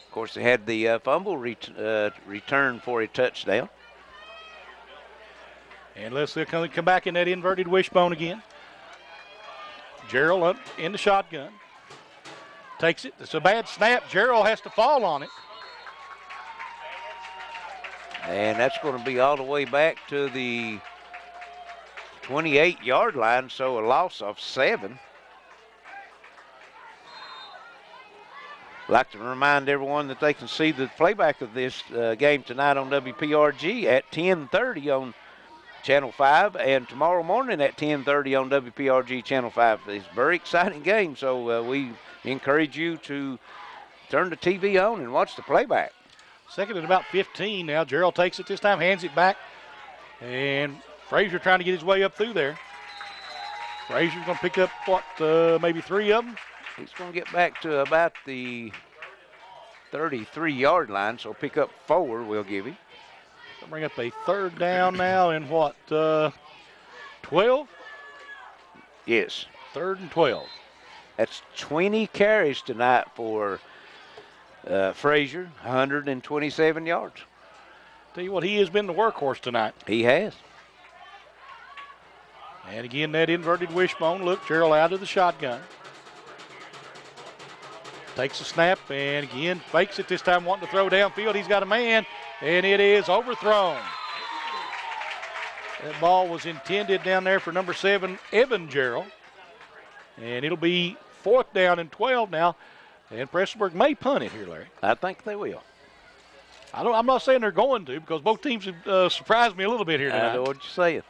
Of course, they had the fumble return for a touchdown. And let's come back in that inverted wishbone again. Gerald up in the shotgun. Takes it. It's a bad snap. Gerald has to fall on it. And that's going to be all the way back to the 28-yard line, so a loss of 7. I'd like to remind everyone that they can see the playback of this game tonight on WPRG at 10:30 on Channel 5, and tomorrow morning at 10:30 on WPRG Channel 5. It's a very exciting game, so we encourage you to turn the TV on and watch the playback. Second and about 15 now. Gerald takes it this time, hands it back, and Frazier trying to get his way up through there. Frazier's going to pick up, maybe 3 of them? He's going to get back to about the 33-yard line, so pick up 4, we'll give him. Bring up a 3rd down now in 12? Yes. 3rd and 12. That's 20 carries tonight for Frazier, 127 yards. Tell you what, he has been the workhorse tonight. He has. And again, that inverted wishbone. Look, Gerald out of the shotgun. Takes a snap and again fakes it this time, wanting to throw downfield. He's got a man, and it is overthrown. That ball was intended down there for number 7, Evan Gerald. And it'll be 4th down and 12 now. And Prestonsburg may punt it here, Larry. I think they will. I'm not saying they're going to, because both teams have surprised me a little bit here tonight. I know what you're saying.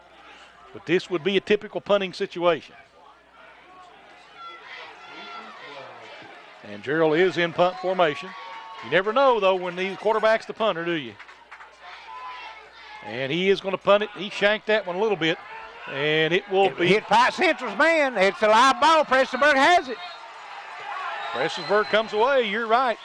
But this would be a typical punting situation. And Gerald is in punt formation. You never know, though, when the quarterback's the punter, do you? And he is going to punt it. He shanked that one a little bit, and it will be. Hit Pike Central's man. It's a live ball. Prestonsburg has it. Prestonsburg comes away. You're right.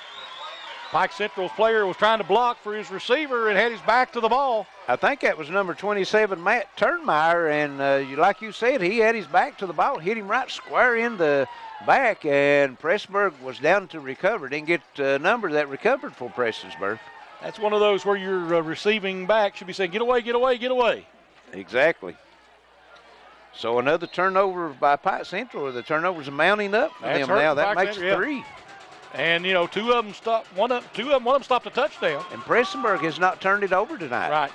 Pike Central's player was trying to block for his receiver and had his back to the ball. I think that was number 27, Matt Turnmeyer, and like you said, he had his back to the ball, hit him right square in the back, and Prestonsburg was down to recover. Didn't get a number that recovered for Prestonsburg. That's one of those where your receiving back should be saying, get away, get away, get away. Exactly. So another turnover by Pike Central. The turnovers are mounting up for them now. That makes 3. And, 2 of them stopped. One of them stopped a touchdown. And Prestonsburg has not turned it over tonight. Right.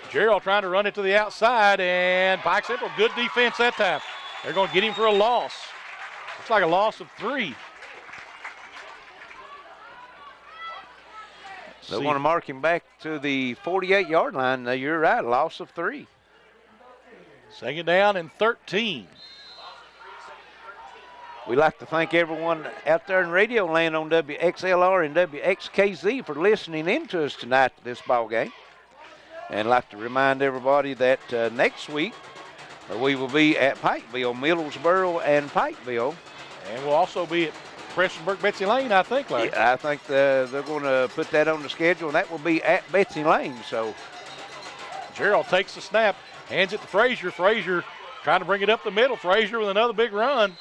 Gerald trying to run it to the outside, and Pike Central, good defense that time. They're going to get him for a loss. Looks like a loss of 3. They want to mark him back to the 48-yard line. Now, you're right, loss of 3. 2nd down and 13. We'd like to thank everyone out there in radio land on WXLR and WXKZ for listening in to us tonight to this ball game. And I'd like to remind everybody that next week we will be at Pikeville, Middlesboro, and Pikeville. And we'll also be at Prestonsburg, Betsy Lane, I think, Larry. Yeah, I think they're going to put that on the schedule, and that will be at Betsy Lane. So Gerald takes the snap, hands it to Frazier. Frazier trying to bring it up the middle. Frazier with another big run.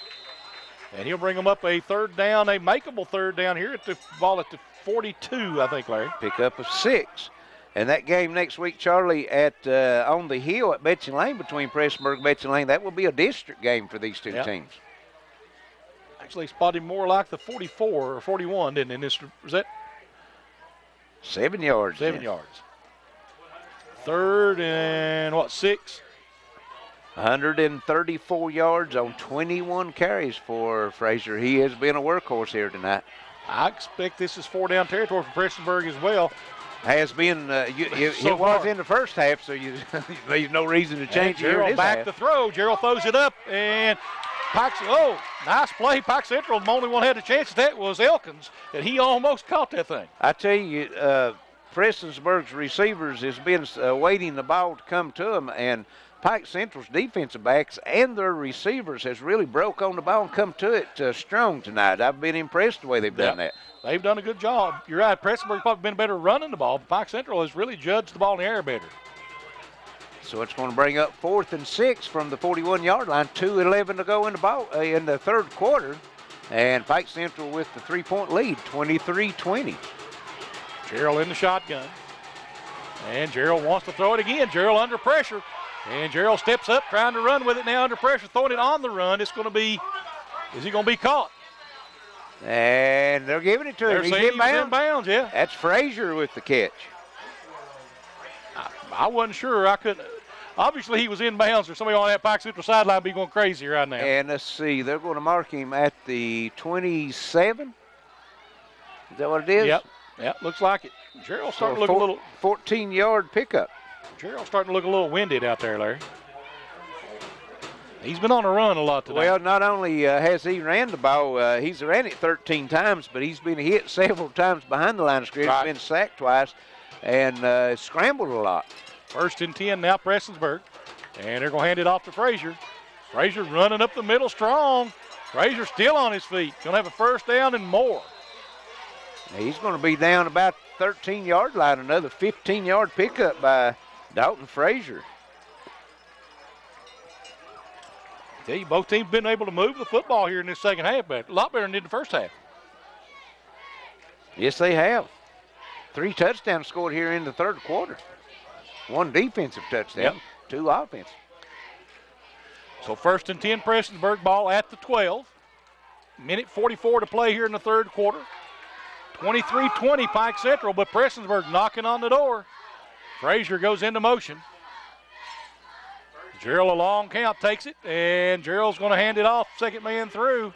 And he'll bring them up a 3rd down, a makeable 3rd down here at the ball at the 42, I think, Larry. Pick up of 6. And that game next week, Charlie, at on the hill at Betsy Lane between Prestonsburg and Betsy Lane, that will be a district game for these two teams. Actually spotted more like the 44 or 41, didn't it? Was that 7 yards? 7 yards. 3rd and 6? 134 yards on 21 carries for Frazier. He has been a workhorse here tonight. I expect this is 4 down territory for Prestonsburg as well. Has been, it was in the first half, so there's no reason to change it. Gerald back to throw. Gerald throws it up, and Pike's, nice play. Pike Central, the only one had a chance at that was Elkins, and he almost caught that thing. I tell you, Prestonsburg's receivers has been waiting the ball to come to them, and Pike Central's defensive backs and their receivers has really broke on the ball and come to it strong tonight. I've been impressed the way they've done that. They've done a good job. You're right, Prestonsburg's probably been better running the ball, but Pike Central has really judged the ball in the air better. So it's going to bring up 4th and 6 from the 41-yard line. 2:11 to go in the ball in the third quarter, and Pike Central with the 3-point lead, 23-20. Gerald in the shotgun, and Gerald wants to throw it again. Gerald under pressure, and Gerald steps up trying to run with it now under pressure, throwing it on the run. It's going to be, is he going to be caught? And they're giving it to him. He's in bounds, yeah. That's Frazier with the catch. I wasn't sure. I couldn't. Obviously, he was in bounds, or somebody on that Pike Central sideline be going crazy right now. And let's see, they're going to mark him at the 27. Is that what it is? Yep, looks like it. Gerald's starting to look a little. 14-yard pickup. Gerald's starting to look a little winded out there, Larry. He's been on a run a lot today. Well, not only has he ran the ball, he's ran it 13 times, but he's been hit several times behind the line of scrimmage, been sacked twice, and scrambled a lot. 1st and 10 now, Prestonsburg. And they're going to hand it off to Frazier. Frazier running up the middle strong. Frazier still on his feet. Going to have a first down and more. He's going to be down about 13-yard line. Another 15-yard pickup by Dalton Frazier. I tell you, both teams been able to move the football here in this second half, but a lot better than did the first half. Yes, they have. 3 touchdowns scored here in the third quarter. 1 defensive touchdown, 2 offensive. So 1st and 10, Prestonsburg, ball at the 12. Minute 44 to play here in the third quarter. 23-20 Pike Central, but Prestonsburg knocking on the door. Frazier goes into motion. Gerald, a long count, takes it, and Gerald's going to hand it off, second man through.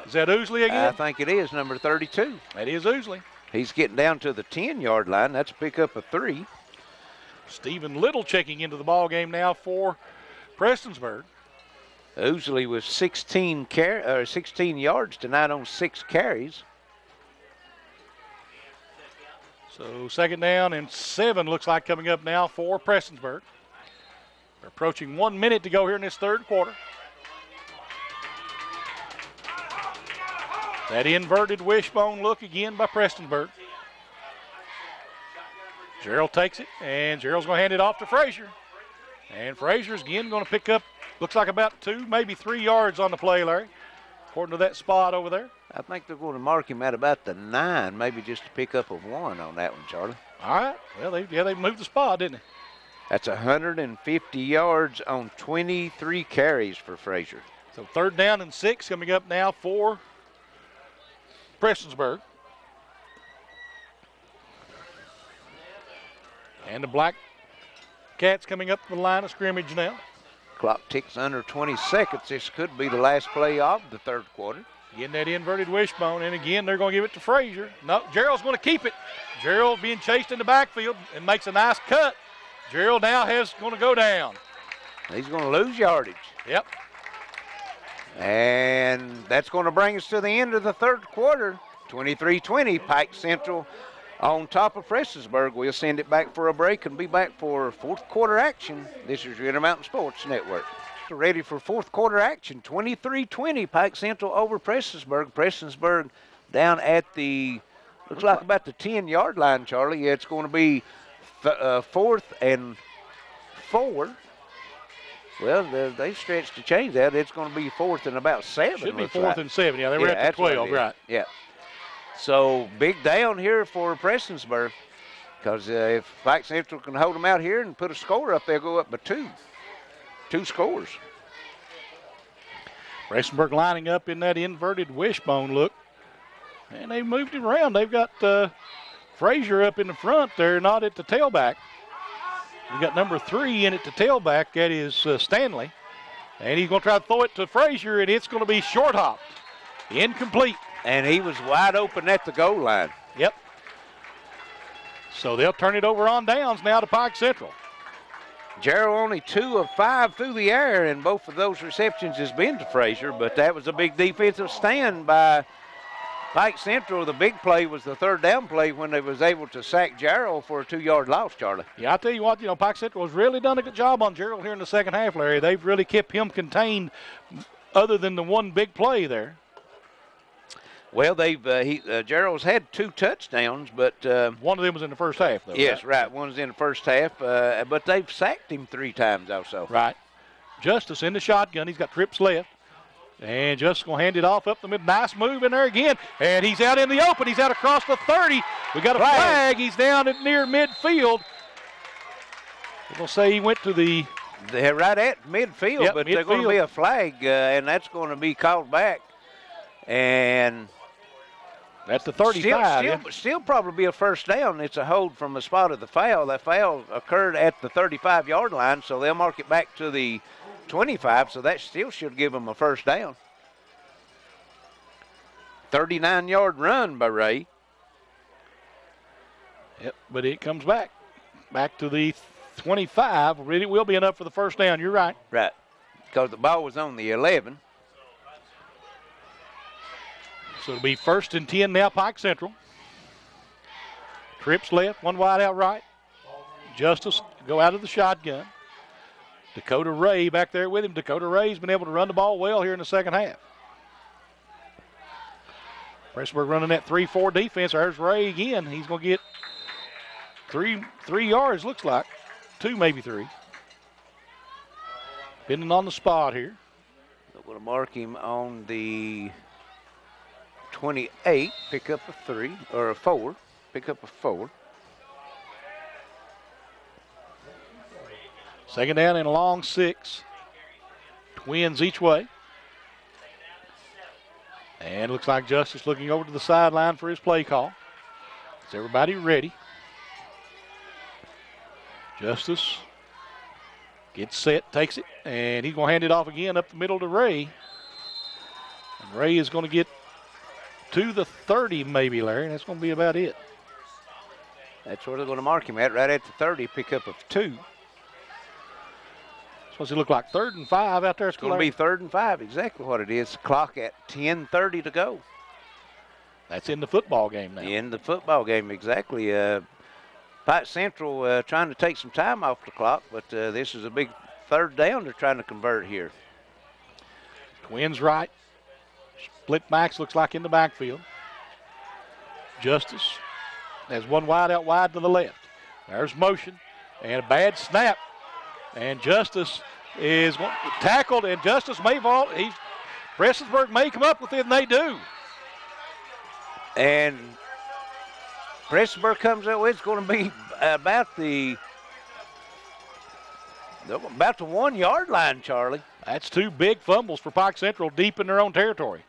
Is that Oosley again? I think it is, number 32. That is Oosley. He's getting down to the 10-yard line. That's a pickup of 3. Stephen Little checking into the ball game now for Prestonsburg. Oosley was 16 yards tonight on 6 carries. So 2nd down and 7 looks like coming up now for Prestonsburg. We're approaching 1 minute to go here in this third quarter. That inverted wishbone look again by Prestonsburg. Gerald takes it, and Gerald's going to hand it off to Frazier. And Frazier's again going to pick up, looks like about 2, maybe 3 yards on the play, Larry, according to that spot over there. I think they're going to mark him at about the 9, maybe just a pickup of 1 on that one, Charlie. All right. Well, they moved the spot, didn't they? That's 150 yards on 23 carries for Frazier. So 3rd down and 6 coming up now for Prestonsburg. And the Black Cats coming up to the line of scrimmage now. Clock ticks under 20 seconds. This could be the last play of the third quarter. Getting that inverted wishbone, and again, they're going to give it to Frazier. No, Gerald's going to keep it. Gerald being chased in the backfield and makes a nice cut. Gerald now going to go down. He's going to lose yardage. Yep. And that's going to bring us to the end of the third quarter. 23-20, Pike Central on top of Prestonsburg. We'll send it back for a break and be back for fourth quarter action. This is your Intermountain Sports Network. Ready for fourth quarter action. 23-20, Pike Central over Prestonsburg. Prestonsburg down at the, looks like about the 10-yard line, Charlie. Yeah, it's going to be 4th and 4. Well, they stretched to change that. It's going to be 4th and about 7. Should be 4th and 7. Yeah, they were at the 12, right? Yeah. So big down here for Prestonsburg, because if Pike Central can hold them out here and put a score up, they'll go up by 2. 2 scores. Prestonsburg lining up in that inverted wishbone look, and they moved it around. They've got Frazier up in the front there, not at the tailback. We got number 3 in at the tailback. That is Stanley. And he's going to try to throw it to Frazier, and it's going to be short hopped. Incomplete. And he was wide open at the goal line. Yep. So they'll turn it over on downs now to Pike Central. Gerald only 2 of 5 through the air, and both of those receptions has been to Frazier, but that was a big defensive stand by Pike Central. The big play was the third down play when they was able to sack Gerald for a 2-yard loss, Charlie. Yeah, I tell you what, Pike Central has really done a good job on Gerald here in the second half, Larry. They've really kept him contained other than the one big play there. Well, Gerald's had 2 touchdowns, but one of them was in the first half, though. Yes, right. One's in the first half, but they've sacked him 3 times also. Right. Justice in the shotgun. He's got trips left. And Justice going to hand it off up the mid. Nice move in there again. And he's out in the open. He's out across the 30. We got a flag. He's down at near midfield. We're going to say he went to They're right at midfield, yep, but midfield. they're going to be a flag, and that's going to be called back. And that's the 35. Still probably be a first down. It's a hold from the spot of the foul. That foul occurred at the 35-yard line, so they'll mark it back to the 25, so that still should give them a first down. 39-yard run by Ray. Yep, but it comes back to the 25. It will be enough for the first down. You're right. Right, because the ball was on the 11. So it'll be 1st and 10 now, Pike Central. Trips left, one wide out right. Justice go out of the shotgun. Dakota Ray back there with him. Dakota Ray's been able to run the ball well here in the second half. Prestonsburg running that 3-4 defense. There's Ray again. He's going to get three yards, looks like. 2, maybe 3. Depending on the spot here. I'm going to mark him on the 28, pick up a 3, or a 4, pick up a 4. Second down and a long 6. Twins each way. And looks like Justice looking over to the sideline for his play call. Is everybody ready? Justice gets set, takes it, and he's going to hand it off again up the middle to Ray. And Ray is going to get to the 30 maybe, Larry, and that's going to be about it. That's where they're going to mark him at, right at the 30, pick up of 2. Supposed to look like 3rd and 5 out there. It's going to be 3rd and 5, exactly what it is. Clock at 10:30 to go. That's in the football game now. In the football game, exactly. Pike Central trying to take some time off the clock, but this is a big 3rd down they're trying to convert here. Twins right. Split backs looks like in the backfield. Justice has one wide out wide to the left. There's motion and a bad snap. And Justice is tackled, and Justice may vault. Prestonsburg may come up with it, and they do. And Prestonsburg comes up with it's going to be about the 1-yard line, Charlie. That's 2 big fumbles for Pike Central deep in their own territory.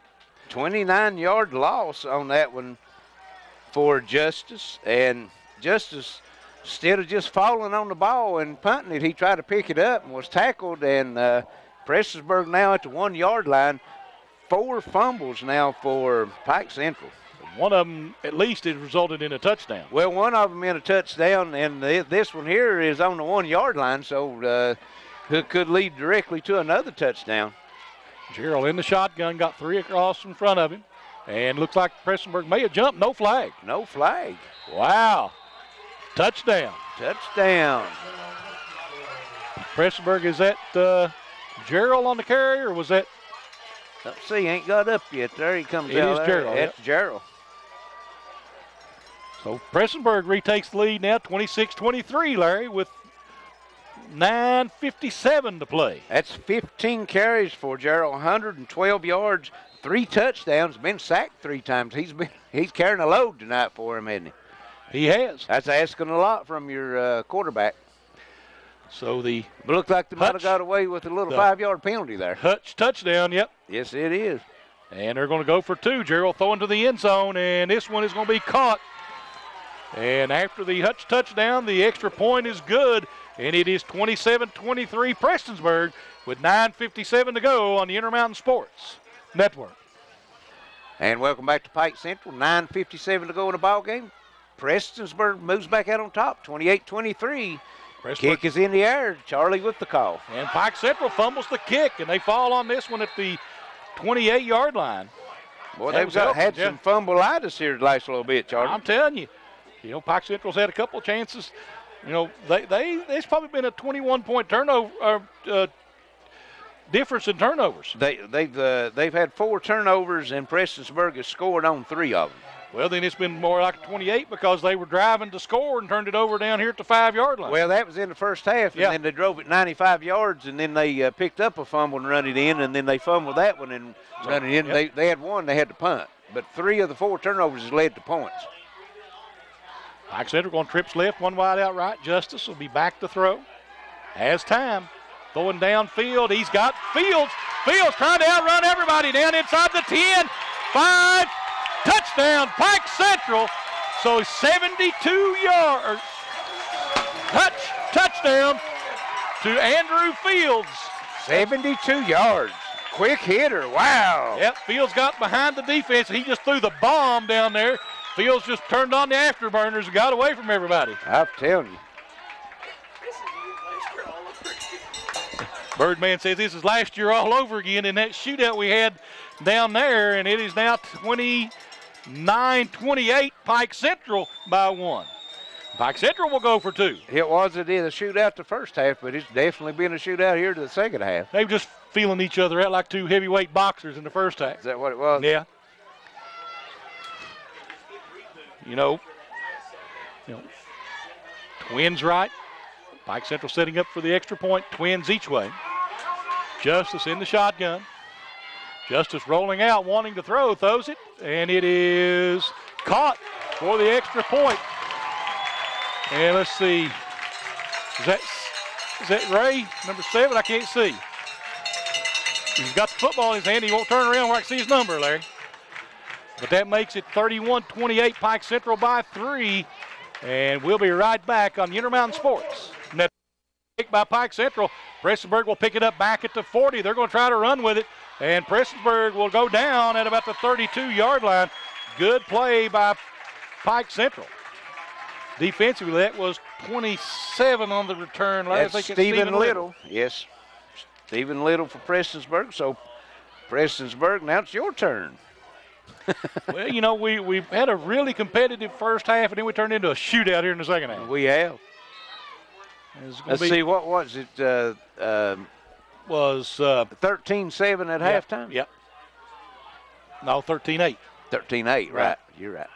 29-yard loss on that one for Justice, and Justice, instead of just falling on the ball and punting it, he tried to pick it up and was tackled, and Prestonsburg now at the 1-yard line. 4 fumbles now for Pike Central. One of them, at least, has resulted in a touchdown. Well, one of them in a touchdown, and this one here is on the 1-yard line, so it could lead directly to another touchdown. Gerald in the shotgun, got 3 across in front of him, and looks like Prestonsburg may have jumped. No flag. No flag. Wow. Touchdown. Touchdown. Prestonsburg, is that Gerald on the carry, or was that? Let's see, ain't got up yet. There he comes it out. It is Gerald. That's Gerald. So Prestonsburg retakes the lead now, 26-23, Larry, with 9:57 to play. That's 15 carries for Gerald, 112 yards, 3 touchdowns, been sacked 3 times. He's carrying a load tonight for him, isn't he? He has. That's asking a lot from your quarterback. So but looked like they might have got away with a little 5-yard penalty there. Hutch touchdown, yep. Yes, it is. And they're going to go for 2. Gerald throwing to the end zone, and this one is going to be caught. And after the Hutch touchdown, the extra point is good, and it is 27-23 Prestonsburg with 9:57 to go on the Intermountain Sports Network. And welcome back to Pike Central. 9:57 to go in the ball game. Prestonsburg moves back out on top, 28-23. Kick is in the air. Charlie with the call. And Pike Central fumbles the kick, and they fall on this one at the 28-yard line. Boy, they've had some fumbleitis here the last little bit, Charlie. I'm telling you. You know, Pike Central's had a couple of chances. You know, there's probably been a 21-point turnover difference in turnovers. They've had 4 turnovers, and Prestonsburg has scored on 3 of them. Well, then it's been more like 28 because they were driving to score and turned it over down here at the 5-yard line. Well, that was in the first half, and then they drove it 95 yards, and then they picked up a fumble and run it in, and then they fumbled that one and run it in. Yep. They had one, they had to punt. But 3 of the 4 turnovers has led to points. Pike Central going trips left, one wide out right. Justice will be back to throw. Has time. Throwing downfield. He's got Fields. Fields trying to outrun everybody down inside the 10. 5. Touchdown, Pike Central. So 72-yard touchdown to Andrew Fields. 72 yards. Quick hitter. Wow. Yep, Fields got behind the defense. He just threw the bomb down there. Fields just turned on the afterburners and got away from everybody. I'm telling you. Birdman says this is last year all over again in that shootout we had down there, and it is now 29-28, Pike Central by 1. Pike Central will go for 2. It wasn't in a shootout the first half, but it's definitely been a shootout here to the second half. They were just feeling each other out like 2 heavyweight boxers in the first half. Is that what it was? Yeah. You know, Twins right. Pike Central setting up for the extra point. Twins each way. Justice in the shotgun. Justice rolling out, wanting to throw, throws it, and it is caught for the extra point. And let's see, is that Ray, number 7? I can't see. He's got the football in his hand. He won't turn around where I can see his number, Larry. But that makes it 31-28, Pike Central by 3. And we'll be right back on Intermountain Sports. Net kick by Pike Central. Prestonsburg will pick it up back at the 40. They're going to try to run with it. And Prestonsburg will go down at about the 32-yard line. Good play by Pike Central. Defensively, that was 27 on the return. That's Stephen Little. Yes, Stephen Little for Prestonsburg. So Prestonsburg, now it's your turn. Well, you know, we've had a really competitive first half, and then we turned into a shootout here in the second half. We have. Let's see, what was it? Was 13-7 at halftime? Yep. No, 13-8. 13-8, right. You're right.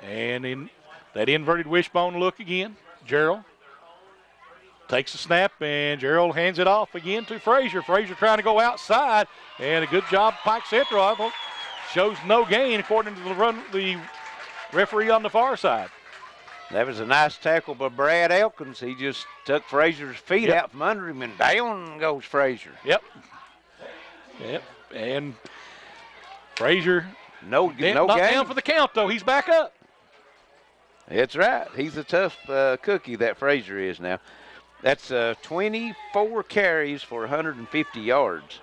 And in that inverted wishbone look again, Gerald takes the snap, and Gerald hands it off again to Frazier. Frazier trying to go outside, and a good job, Pike Central. I thought shows no gain according to the referee on the far side. That was a nice tackle by Brad Elkins. He just took Frazier's feet out from under him, and down goes Frazier. Yep. And Frazier no not gain. Down for the count, though. He's back up. That's right. He's a tough cookie, that Frazier is now. That's 24 carries for 150 yards.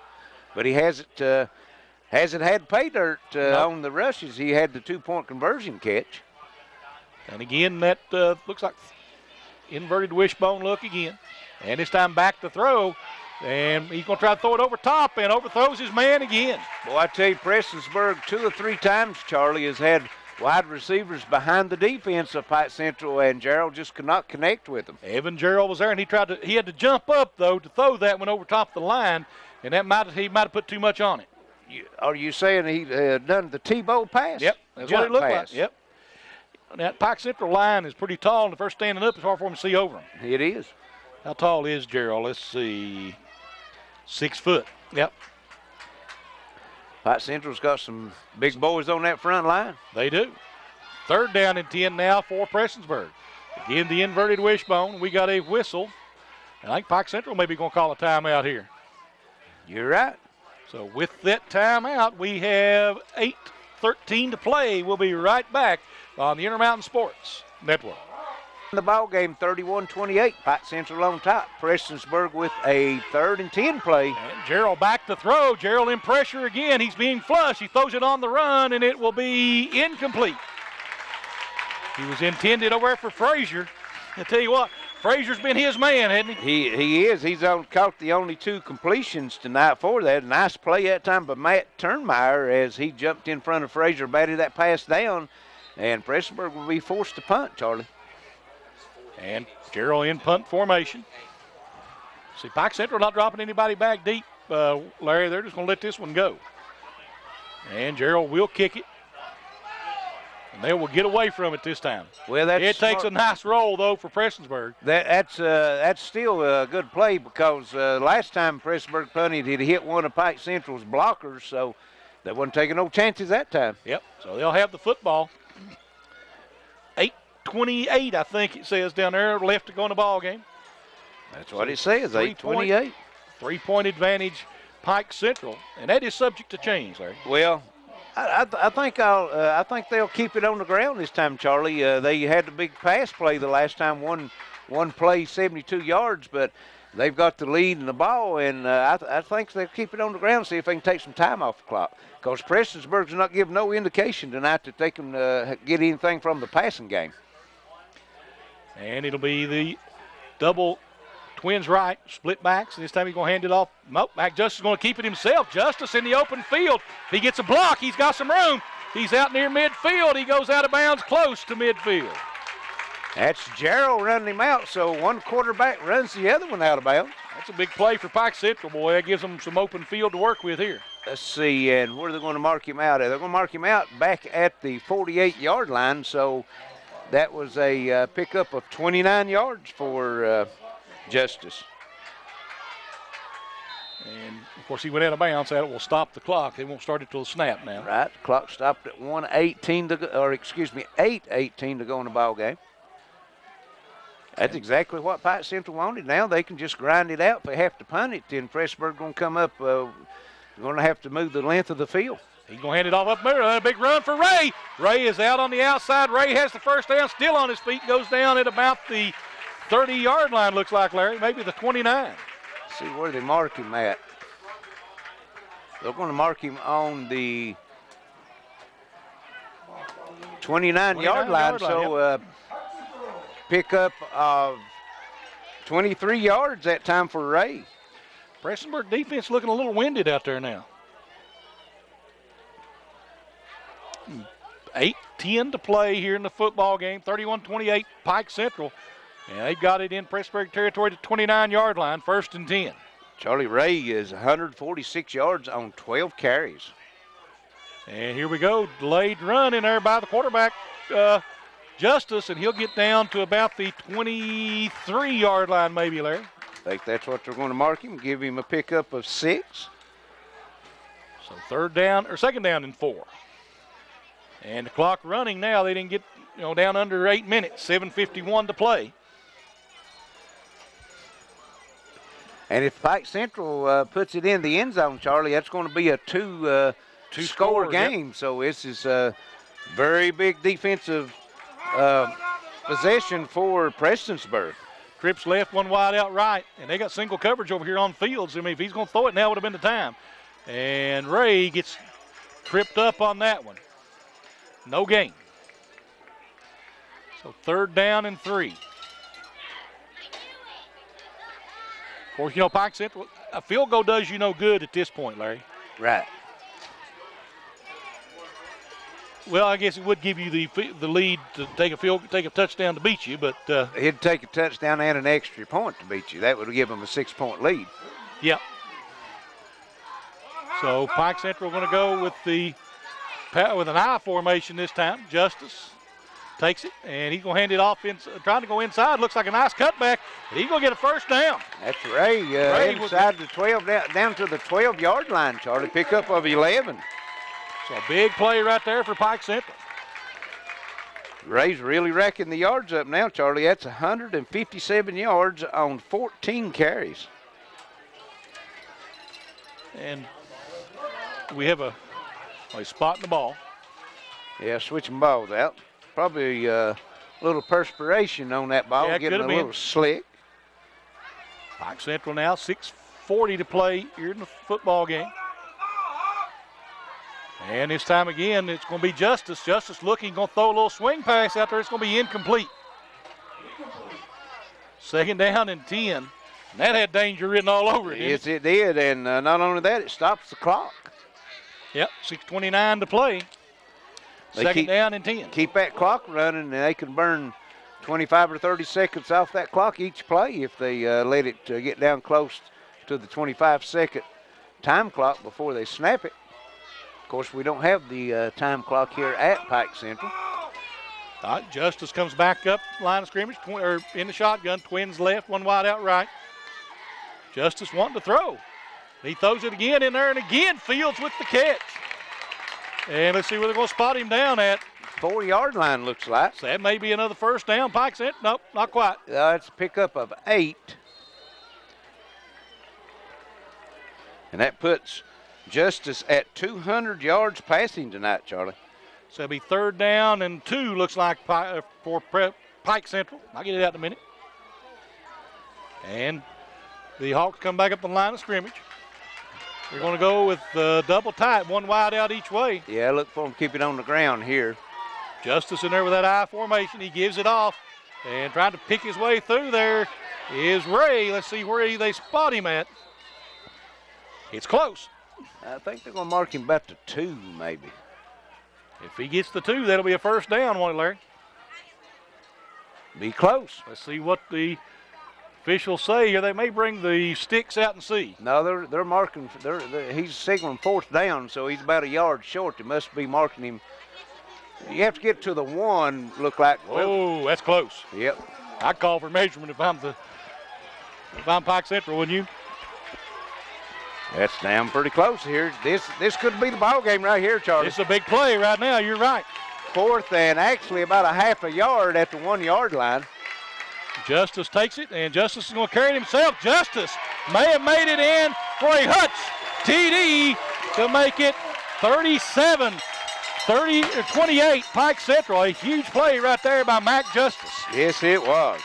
But he hasn't had pay dirt on the rushes. He had the 2-point conversion catch. And again, that looks like inverted wishbone look again. And this time back to throw. And he's going to try to throw it over top and overthrows his man again. Well, I tell you, Prestonsburg 2 or 3 times, Charlie, has had wide receivers behind the defense of Pike Central, and Gerald just could not connect with them. Evan Gerald was there, and he had to jump up, though, to throw that one over top of the line, and he might have put too much on it. Are you saying he done the Tebow pass? Yep, that's what it looked like. Yep. That Pike Central line is pretty tall, and the first standing up is hard for him to see over him. It is. How tall is Gerald? Let's see. 6 foot. Yep. Pike Central's got some big boys on that front line. They do. 3rd down and 10 now for Prestonsburg. Again, the inverted wishbone. We got a whistle. I think Pike Central may be going to call a timeout here. You're right. So with that timeout, we have 8:13 to play. We'll be right back on the Intermountain Sports Network. In the ball game, 31-28, Pike Central on top. Prestonsburg with a 3rd and 10 play. And Gerald back to throw. Gerald in pressure again. He's being flushed. He throws it on the run, and it will be incomplete. He was intended over there for Frazier. I tell you what, Frazier's been his man, hasn't he? He is. He's caught the only 2 completions tonight for that. Nice play that time by Matt Turnmeyer as he jumped in front of Frazier, batted that pass down, and Prestonsburg will be forced to punt, Charlie. And Gerald in punt formation. See, Pike Central not dropping anybody back deep, Larry. They're just going to let this one go. And Gerald will kick it. And they will get away from it this time. Well, it takes a nice roll, though, for Prestonsburg. That's still a good play because last time Prestonsburg punted, it hit one of Pike Central's blockers, so they wasn't taking no chances that time. Yep, so they'll have the football. 8:28, I think it says down there, left to go in the ball game. That's what it says, 8:28. 3-point advantage, Pike Central, and that is subject to change, Larry. Well, I think they'll keep it on the ground this time, Charlie. They had the big pass play the last time, one play, 72 yards, but they've got the lead in the ball, and I think they'll keep it on the ground, see if they can take some time off the clock. Because Prestonsburg's not giving no indication tonight that they can get anything from the passing game. And it'll be the double twins right, split backs. This time he's going to hand it off. Nope, Mac Justice is going to keep it himself. Justice in the open field. If he gets a block, he's got some room. He's out near midfield. He goes out of bounds close to midfield. That's Gerald running him out, so one quarterback runs the other one out of bounds. That's a big play for Pike Central, boy. That gives them some open field to work with here. Let's see, and where are they going to mark him out at? They're going to mark him out back at the 48-yard line, so that was a pickup of 29 yards for Justice. And, of course, he went out of bounds. That will stop the clock. They won't start it till the snap now. Right, the clock stopped at 8:18 to go in the ball game. That's exactly what Pike Central wanted. Now they can just grind it out. If they have to punt it, then Prestonsburg going to come up. Going to have to move the length of the field. He's going to hand it off up there. A big run for Ray. Ray is out on the outside. Ray has the first down, still on his feet. Goes down at about the 30-yard line, looks like, Larry. Maybe the 29. Let's see where they mark him at. They're going to mark him on the 29-yard line. So pickup of 23 yards that time for Ray. Prestonsburg defense looking a little winded out there now. 8:10 to play here in the football game. 31-28 Pike Central. And they've got it in Prestonsburg territory to 29-yard line, 1st and 10. Charlie Ray is 146 yards on 12 carries. And here we go. Delayed run in there by the quarterback, Justice, and he'll get down to about the 23-yard line maybe, Larry. I think that's what they're going to mark him, give him a pickup of 6. So 2nd down and 4. And the clock running now. They didn't get down under 8 minutes, 7:51 to play. And if Pike Central puts it in the end zone, Charlie, that's going to be a two-score game. Yep. So this is a very big defensive possession for Prestonsburg. Trips left, one wide out right, and they got single coverage over here on Fields. I mean, if he's going to throw it now, would have been the time. And Ray gets tripped up on that one. No gain. So 3rd down and 3. Of course, Pike Central, a field goal does you no good at this point, Larry. Right. Well, I guess it would give you the lead to take a touchdown to beat you, but he'd take a touchdown and an extra point to beat you. That would give him a 6-point lead. Yep. So Pike Central going to go with an I formation this time. Justice takes it, and he's going to hand it off, trying to go inside. Looks like a nice cutback, and he's going to get a 1st down. That's Ray inside the 12, down to the 12-yard line, Charlie. Pickup of 11. So a big play right there for Pike Central. Ray's really racking the yards up now, Charlie. That's 157 yards on 14 carries. And we have a spot in the ball. Yeah, switching balls out. Probably a little perspiration on that ball, getting a little slick. Pike Central now, 6:40 to play here in the football game. And this time again, it's going to be Justice. Justice looking, going to throw a little swing pass out there. It's going to be incomplete. Second down and 10. And that had danger written all over it. Yes, it did. And not only that, it stops the clock. Yep, 6:29 to play. Second down and 10. Keep that clock running, and they can burn 25 or 30 seconds off that clock each play if they let it get down close to the 25-second time clock before they snap it. Of course, we don't have the time clock here at Pike Central. All right, Justice comes back up line of scrimmage, or in the shotgun. Twins left, one wide out right. Justice wanting to throw. He throws it again in there, and again Fields with the catch. And let's see where they're going to spot him down at. 4-yard line looks like. So that may be another first down. Pike Central, nope, not quite. It's a pickup of 8. And that puts Justice at 200 yards passing tonight, Charlie. So it'll be third down and 2, looks like, for Pike Central. I'll get it out in a minute. And the Hawks come back up the line of scrimmage. They're going to go with double tight, one wide out each way. Yeah, look for him to keep it on the ground here. Justice in there with that I formation. He gives it off and trying to pick his way through there is Ray. Let's see where they spot him at. It's close. I think they're going to mark him about the 2, maybe. If he gets the 2, that'll be a first down, won't it, Larry? Be close. Let's see what the officials say here. They may bring the sticks out and see. No, they're marking. He's signaling fourth down, so he's about a yard short. They must be marking him. You have to get to the 1. Look like. Oh, that's close. Yep. I call for measurement if I'm Pike Central, wouldn't you? That's down pretty close here. This could be the ball game right here, Charlie. It's a big play right now. You're right. Fourth and actually about a half a yard at the 1-yard line. Justice takes it, and Justice is going to carry it himself. Justice may have made it in for a Hutch TD to make it 28, Pike Central. A huge play right there by Mac Justice. Yes, it was.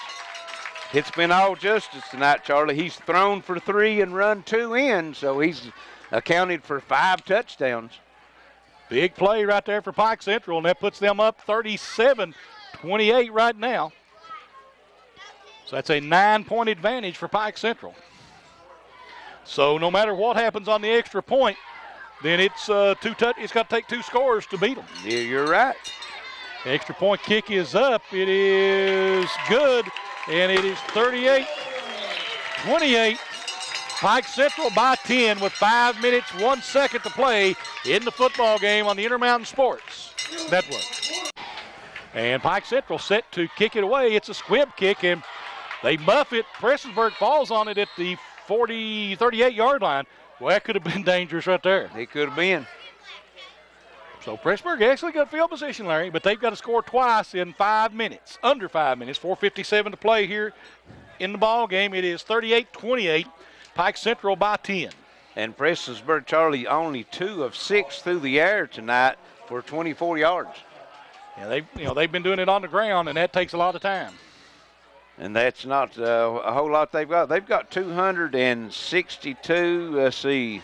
It's been all Justice tonight, Charlie. He's thrown for 3 and run 2 in, so he's accounted for 5 touchdowns. Big play right there for Pike Central, and that puts them up 37-28 right now. So that's a 9-point advantage for Pike Central. So no matter what happens on the extra point, then it's it's got to take 2 scores to beat them. Yeah, you're right. Extra point kick is up. It is good, and it is 38-28. Pike Central by 10 with 5 minutes, 1 second to play in the football game on the Intermountain Sports Network. And Pike Central set to kick it away. It's a squib kick, and they muff it. Prestonsburg falls on it at the 38-yard line. Well, that could have been dangerous right there. It could have been. So Prestonsburg actually got field position, Larry, but they've got to score twice in 5 minutes, under 5 minutes. 4:57 to play here in the ball game. It is 38-28, Pike Central by 10. And Prestonsburg, Charlie, only 2 of 6 through the air tonight for 24 yards. Yeah, they've been doing it on the ground, and that takes a lot of time. And that's not a whole lot they've got. They've got 262, let's see.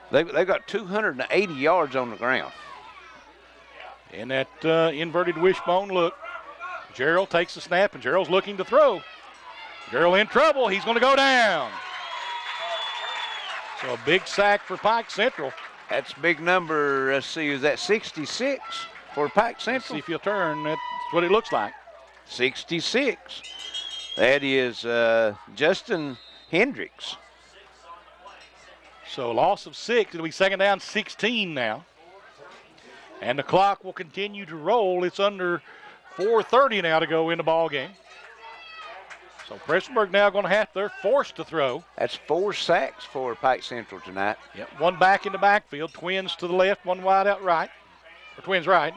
They've got 280 yards on the ground. And that inverted wishbone look. Gerald takes the snap, and Gerald's looking to throw. Gerald in trouble. He's going to go down. So a big sack for Pike Central. That's a big number. Let's see, is that 66 for Pike Central? Let's see if you'll turn. That's what it looks like. 66. That is Justin Hendricks. So loss of 6. It'll be second down 16 now. And the clock will continue to roll. It's under 4:30 now to go in the ball game. So Prestonsburg now going to they're forced to throw. That's 4 sacks for Pike Central tonight. Yep, 1 back in the backfield. Twins to the left, 1 wide out right. Or Twins right.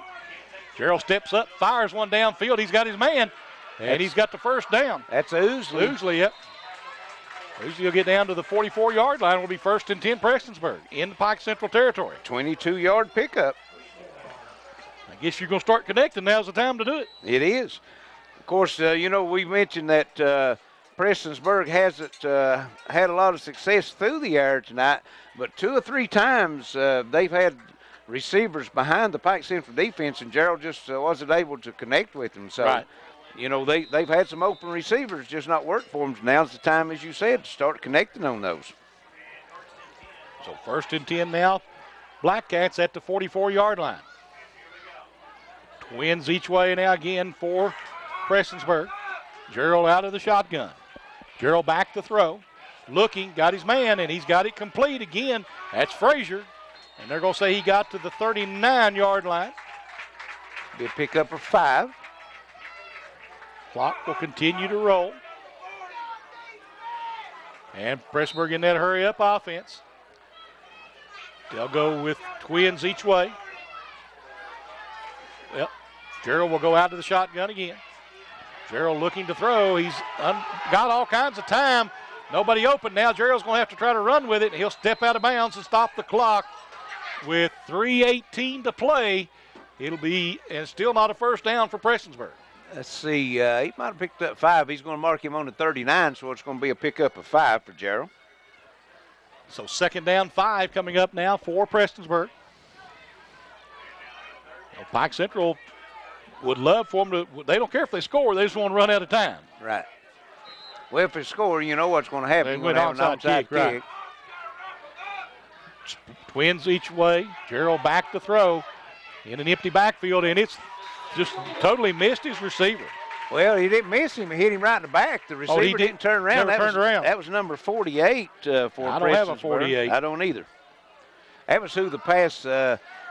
Gerald steps up, fires one downfield. He's got his man, and he's got the first down. That's Oosley. Oosley, yep. Oosley will get down to the 44-yard line. Will be 1st and 10 Prestonsburg in the Pike Central territory. 22-yard pickup. I guess you're going to start connecting. Now's the time to do it. It is. Of course, we mentioned that Prestonsburg hasn't had a lot of success through the air tonight, but 2 or 3 times they've had receivers behind the Pike Central defense, and Gerald just wasn't able to connect with them. So, right. you know, they've had some open receivers, just not work for them. Now's the time, as you said, to start connecting on those. So 1st and 10 now. Black Cats at the 44-yard line. Twins each way now again for Prestonsburg. Gerald out of the shotgun. Gerald back to throw. Looking, got his man, and he's got it complete again. That's Frazier. And they're going to say he got to the 39-yard line. Be a pickup of 5. Clock will continue to roll. And Prestonsburg in that hurry-up offense. They'll go with twins each way. Yep. Gerald will go out to the shotgun again. Gerald looking to throw. He's got all kinds of time. Nobody open now. Gerald's going to have to try to run with it. He'll step out of bounds and stop the clock with 3:18 to play. It'll be, and still not a first down for Prestonsburg. Let's see. He might have picked up 5. He's going to mark him on the 39, so it's going to be a pickup of 5 for Gerald. So 2nd down, 5 coming up now for Prestonsburg. Well, Pike Central would love for them to, they don't care if they score, they just want to run out of time. Right. Well, if they score, you know what's going to happen. They You're going to have an onside kick. Right. Twins each way. Gerald back to throw in an empty backfield, and it's just totally missed his receiver. Well, he didn't miss him. He hit him right in the back. The receiver didn't turn around. That was number 48 for Prestonsburg. I don't have a 48. I don't either. That was who the pass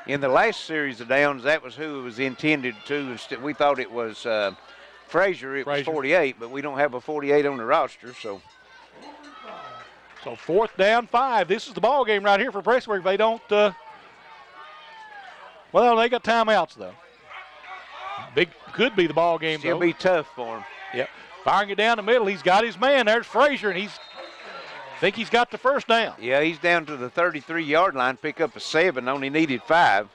in the last series of downs, that was who it was intended to. We thought it was Frazier. It was 48, but we don't have a 48 on the roster. So 4th down, 5. This is the ball game right here for Prestonsburg. They don't, well, they got timeouts, though. Could be the ball game, Still though. Be tough for him. Yep. Firing it down the middle. He's got his man. There's Frazier, and I think he's got the first down. Yeah, he's down to the 33-yard line. Pick up a 7. Only needed 5.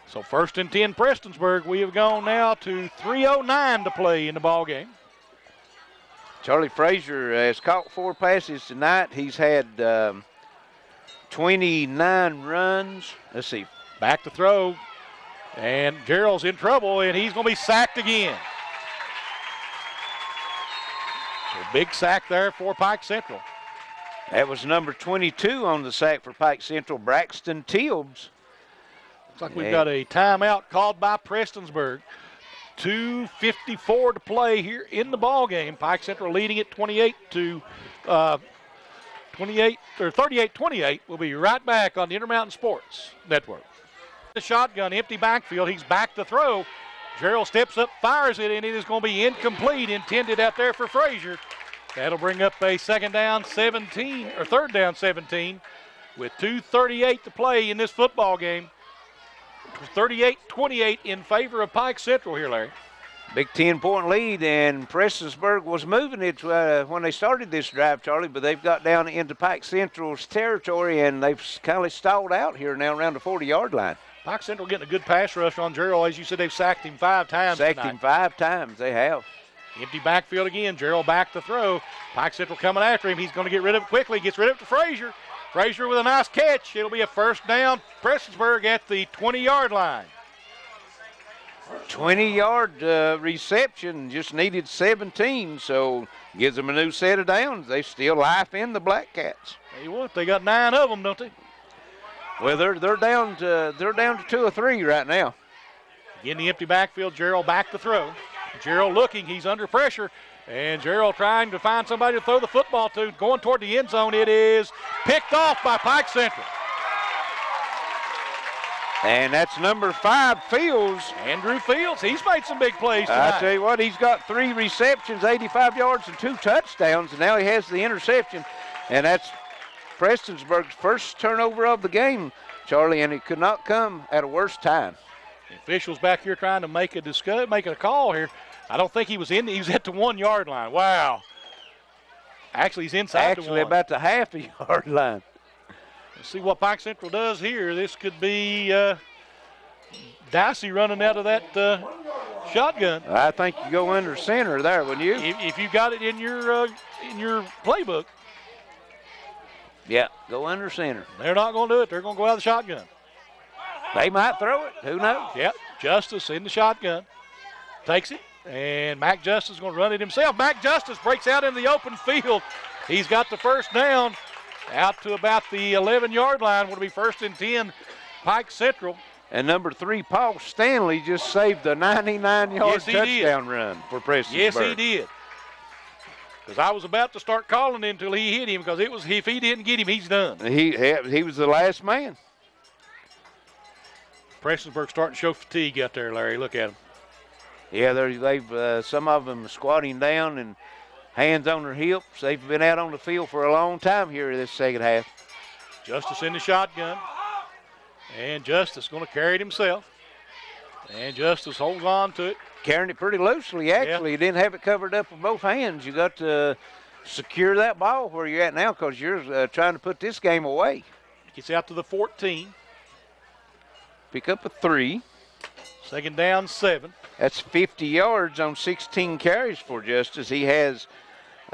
So 1st and 10 Prestonsburg. We have gone now to 3:09 to play in the ball game. Charlie Frazier has caught 4 passes tonight. He's had 29 runs. Let's see. Back to throw. And Gerald's in trouble, and he's going to be sacked again. So big sack there for Pike Central. That was number 22 on the sack for Pike Central, Braxton Tibbs. Looks like we've got a timeout called by Prestonsburg. 2:54 to play here in the ball game. Pike Central leading it 38-28. We'll be right back on the Intermountain Sports Network. The shotgun, empty backfield. He's back to throw. Gerald steps up, fires it, and it is going to be incomplete. Intended out there for Frazier. That'll bring up a 3rd down 17 with 2:38 to play in this football game. 38-28 in favor of Pike Central here, Larry. Big 10-point lead, and Prestonsburg was moving it when they started this drive, Charlie, but they've got down into Pike Central's territory, and they've kind of stalled out here now around the 40-yard line. Pike Central getting a good pass rush on Gerald. As you said, they've sacked him 5 times Sacked him 5 times, they have. Empty backfield again. Gerald back to throw. Pike Central coming after him. He's going to get rid of it quickly. Gets rid of it to Frazier. Frazier with a nice catch. It'll be a 1st down. Prestonsburg at the 20-yard line. 20-yard reception, just needed 17, so gives them a new set of downs. They still life in the Black Cats. Tell you what, they got 9 of them, don't they? Well, they're down to 2 or 3 right now. In the empty backfield, Gerald back to throw. Gerald looking, he's under pressure, and Gerald trying to find somebody to throw the football to. Going toward the end zone, it is picked off by Pike Central. And that's number 5, Fields. Andrew Fields, he's made some big plays tonight. I tell you what, he's got 3 receptions, 85 yards, and 2 touchdowns, and now he has the interception. And that's Prestonsburg's first turnover of the game, Charlie, and it could not come at a worse time. The officials back here trying to make a call here. I don't think he was in. He was at the 1-yard line. Wow. Actually, he's inside the 1. Actually, about the half-a-yard line. Let's see what Pike Central does here. This could be dicey running out of that shotgun. I think you go under center there, wouldn't you? If you got it in your playbook. Yeah, go under center. They're not going to do it. They're going to go out of the shotgun. They might throw it. Who knows? Yep, Justice in the shotgun. Takes it, and Mac Justice is going to run it himself. Mac Justice breaks out in the open field. He's got the first down out to about the 11-yard line. Will be 1st and 10, Pike Central. And number 3, Paul Stanley, just saved the 99-yard touchdown run for Prestonsburg. Yes, he did. Because I was about to start calling him until he hit him, because it was, if he didn't get him, he's done. He was the last man. Prestonsburg starting to show fatigue out there, Larry. Look at him. Yeah, they've some of them squatting down and hands on their hips. They've been out on the field for a long time here this second half. Justice in the shotgun. And Justice going to carry it himself. And Justice holds on to it. Carrying it pretty loosely, actually. You didn't have it covered up with both hands. You got to secure that ball where you're at now, because you're trying to put this game away. Gets out to the 14. Pick up a 3. 2nd down, 7. That's 50 yards on 16 carries for Justice. He has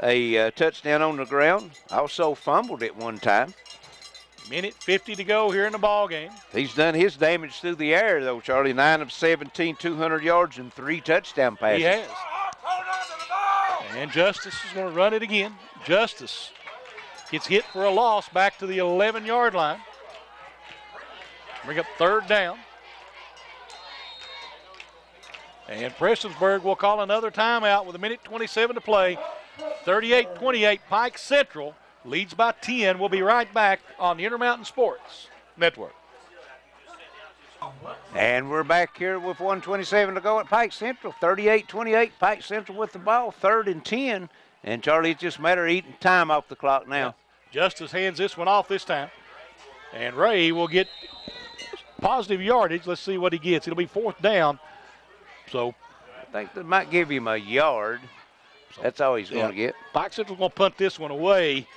a touchdown on the ground. Also fumbled at one time. Minute 50 to go here in the ball game. He's done his damage through the air, though, Charlie. 9 of 17, 200 yards, and 3 touchdown passes. He has. And Justice is going to run it again. Justice gets hit for a loss back to the 11-yard line. Bring up 3rd down. And Prestonsburg will call another timeout with 1:27 to play. 38-28, Pike Central leads by 10. We'll be right back on the Intermountain Sports Network. And we're back here with 1:27 to go at Pike Central. 38-28, Pike Central with the ball, 3rd and 10. And Charlie, it's just a matter of eating time off the clock now. Yeah. Justice hands this one off this time. And Ray will get positive yardage. Let's see what he gets. It'll be 4th down. So I think they might give him a yard. That's all he's going to get. Pike Central's going to punt this one away.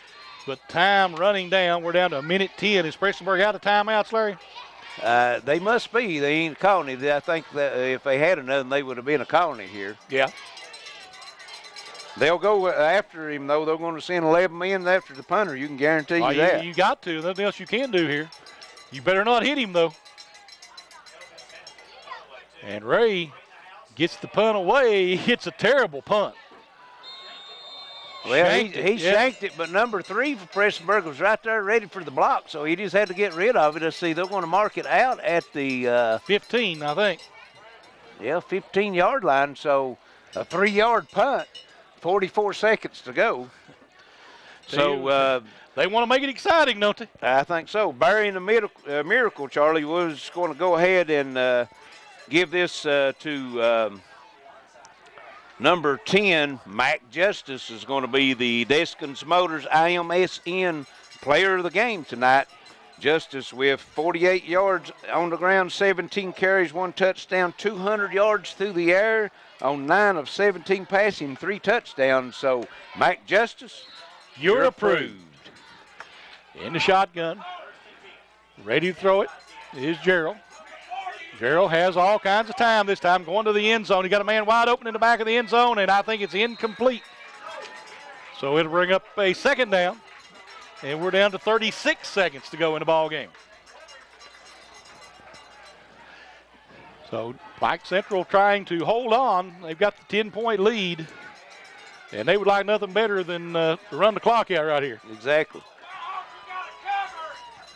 But time running down. We're down to 1:10. Is Prestonsburg out of timeouts, Larry? They must be. They ain't calling it. I think that if they had another, they would have been a calling it here. Yeah. They'll go after him, though. They're going to send 11 men after the punter. You can guarantee you that. You got to. Nothing else you can do here. You better not hit him, though. And Ray gets the punt away. It's a terrible punt. Well, he shanked it, but number 3 for Prestonsburg was right there ready for the block, so he just had to get rid of it. Let's see, they're going to mark it out at the 15, I think. Yeah, 15-yard line, so a 3-yard punt, 44 seconds to go. So they want to make it exciting, don't they? I think so. Burying the miracle, Charlie, was going to go ahead and give this to number 10, Mac Justice, is going to be the Deskins Motors IMSN player of the game tonight. Justice with 48 yards on the ground, 17 carries, 1 touchdown, 200 yards through the air on 9 of 17 passing, 3 touchdowns. So, Mac Justice, you're approved. In the shotgun, ready to throw it is Gerald. Gerald has all kinds of time this time, going to the end zone. He got a man wide open in the back of the end zone, and I think it's incomplete. So it'll bring up a 2nd down, and we're down to 36 seconds to go in the ball game. So Pike Central trying to hold on. They've got the 10-point lead, and they would like nothing better than to run the clock out right here. Exactly.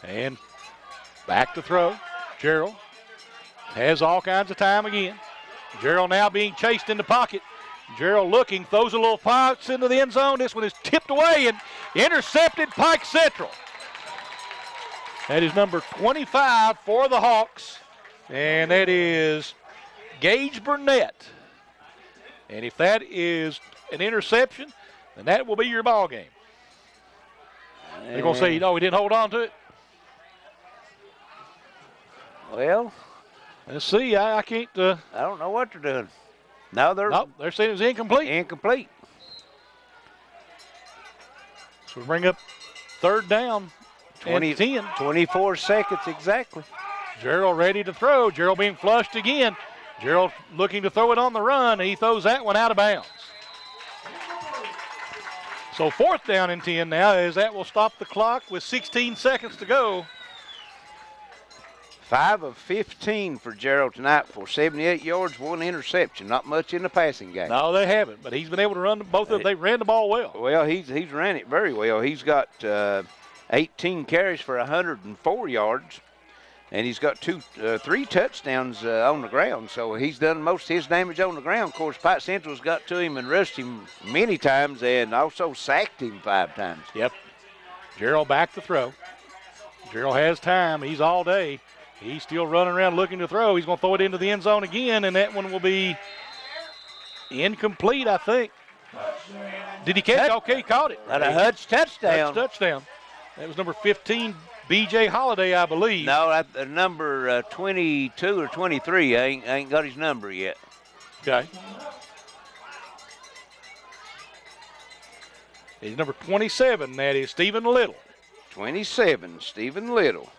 And back to throw. Gerald has all kinds of time again. Gerald now being chased in the pocket. Gerald looking, throws a little pass into the end zone. This one is tipped away and intercepted Pike Central. That is number 25 for the Hawks, and that is Gage Burnett. And if that is an interception, then that will be your ball game. They're going to say, no, he didn't hold on to it. Well, let's see. I can't. I don't know what they're doing. No, they're saying it was incomplete. Incomplete. So we bring up 3rd down. 10. 24 seconds exactly. Gerald ready to throw. Gerald being flushed again. Gerald looking to throw it on the run. He throws that one out of bounds. So 4th down and 10 now, as that will stop the clock with 16 seconds to go. 5 of 15 for Gerald tonight for 78 yards, 1 interception. Not much in the passing game. No, they haven't, but he's been able to run both of them. They ran the ball well. Well, he's ran it very well. He's got 18 carries for 104 yards, and he's got 3 touchdowns on the ground. So he's done most of his damage on the ground. Of course, Pike Central's got to him and rushed him many times and also sacked him 5 times. Yep. Gerald back to throw. Gerald has time. He's all day. He's still running around looking to throw. He's going to throw it into the end zone again, and that one will be incomplete, I think. Did he catch it? Okay, he caught it. That a Hutch touchdown. Hutch touchdown. That was number 15, B.J. Holiday, I believe. No, number 22 or 23. I ain't got his number yet. Okay. He's number 27. That is Stephen Little. 27, Stephen Little.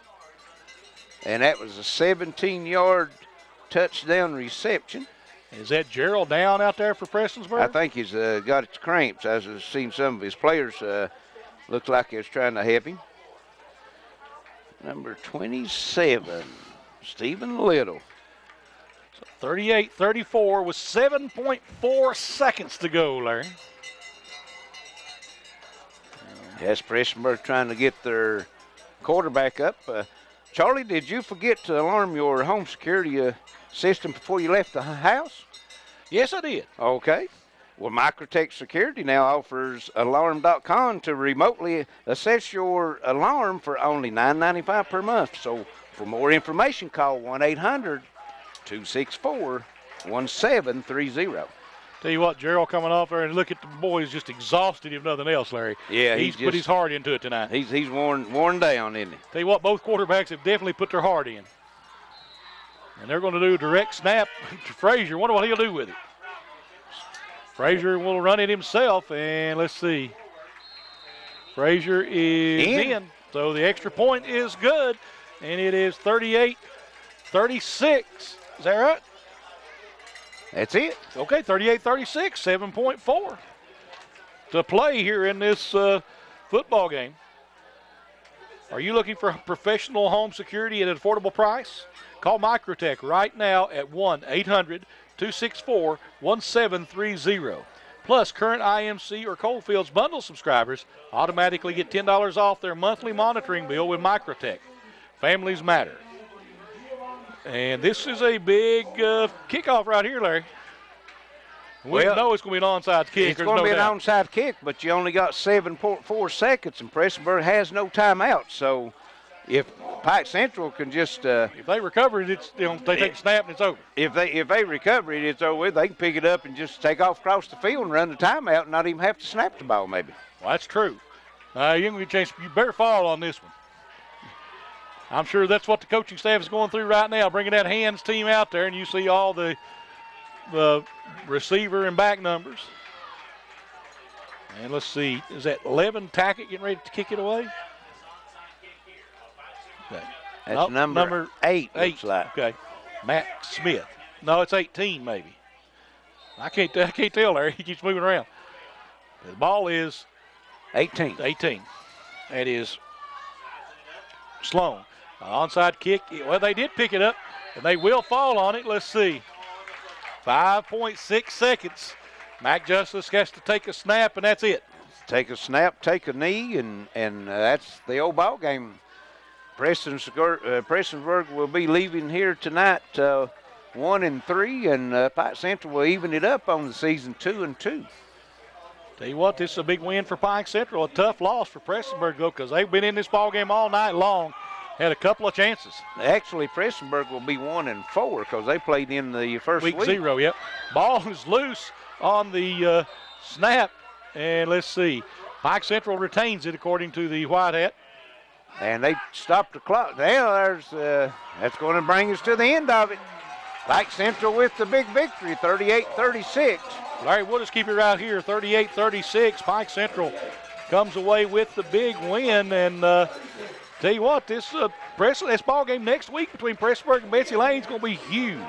And that was a 17-yard touchdown reception. Is that Gerald down out there for Prestonsburg? I think he's got his cramps. I've seen some of his players look like he was trying to help him. Number 27, Stephen Little. So 38-34 with 7.4 seconds to go, Larry. Yes, Prestonsburg trying to get their quarterback up. Charlie, did you forget to alarm your home security system before you left the house? Yes, I did. Okay. Well, Microtech Security now offers Alarm.com to remotely assess your alarm for only $9.95 per month. So for more information, call 1-800-264-1730. Tell you what, Gerald coming off there and look at the boys just exhausted if nothing else, Larry. Yeah, he's put his heart into it tonight. He's worn down, isn't he? Tell you what, both quarterbacks have definitely put their heart in. And they're going to do a direct snap to Frazier. Wonder what he'll do with it. Frazier will run it himself, and let's see. Frazier is in. So the extra point is good, and it is 38-36. Is that right? That's it. Okay, 38-36, 7.4 to play here in this football game. Are you looking for professional home security at an affordable price? Call Microtech right now at 1-800-264-1730. Plus, current IMC or Coalfields bundle subscribers automatically get $10 off their monthly monitoring bill with Microtech. Families matter. And this is a big kickoff right here, Larry. We know it's going to be an onside kick. It's going to be an onside kick, but you only got 7.4 seconds, and Prestonsburg has no timeout. So if Pike Central can just if they recover it, they take a snap and it's over. If they recover it, it's over with. They can pick it up and just take off across the field and run the timeout and not even have to snap the ball maybe. Well, that's true. You better fall on this one. I'm sure that's what the coaching staff is going through right now, bringing that hands team out there, and you see all the receiver and back numbers. And let's see, is that 11 Tackett getting ready to kick it away? Okay. That's number 8, looks like. Okay. Matt Smith. No, it's 18 maybe. I can't tell, Larry. He keeps moving around. The ball is 18. 18. That is Sloan. Onside kick. Well, they did pick it up, and they will fall on it. Let's see. 5.6 seconds. Mac Justice has to take a snap, and that's it. Take a snap, take a knee, and that's the old ball game. Prestonsburg will be leaving here tonight 1-3, and Pike Central will even it up on the season 2-2. Tell you what, this is a big win for Pike Central. A tough loss for Prestonsburg, though, because they've been in this ball game all night long. Had a couple of chances. Actually, Prestonsburg will be 1-4 because they played in the first week. Week 0, yep. Ball is loose on the snap, and let's see. Pike Central retains it according to the white hat. And they stopped the clock. Now that's going to bring us to the end of it. Pike Central with the big victory, 38-36. Larry, we'll just keep it right here, 38-36. Pike Central comes away with the big win, and tell you what, this ball game next week between Prestonsburg and Betsy Lane is going to be huge.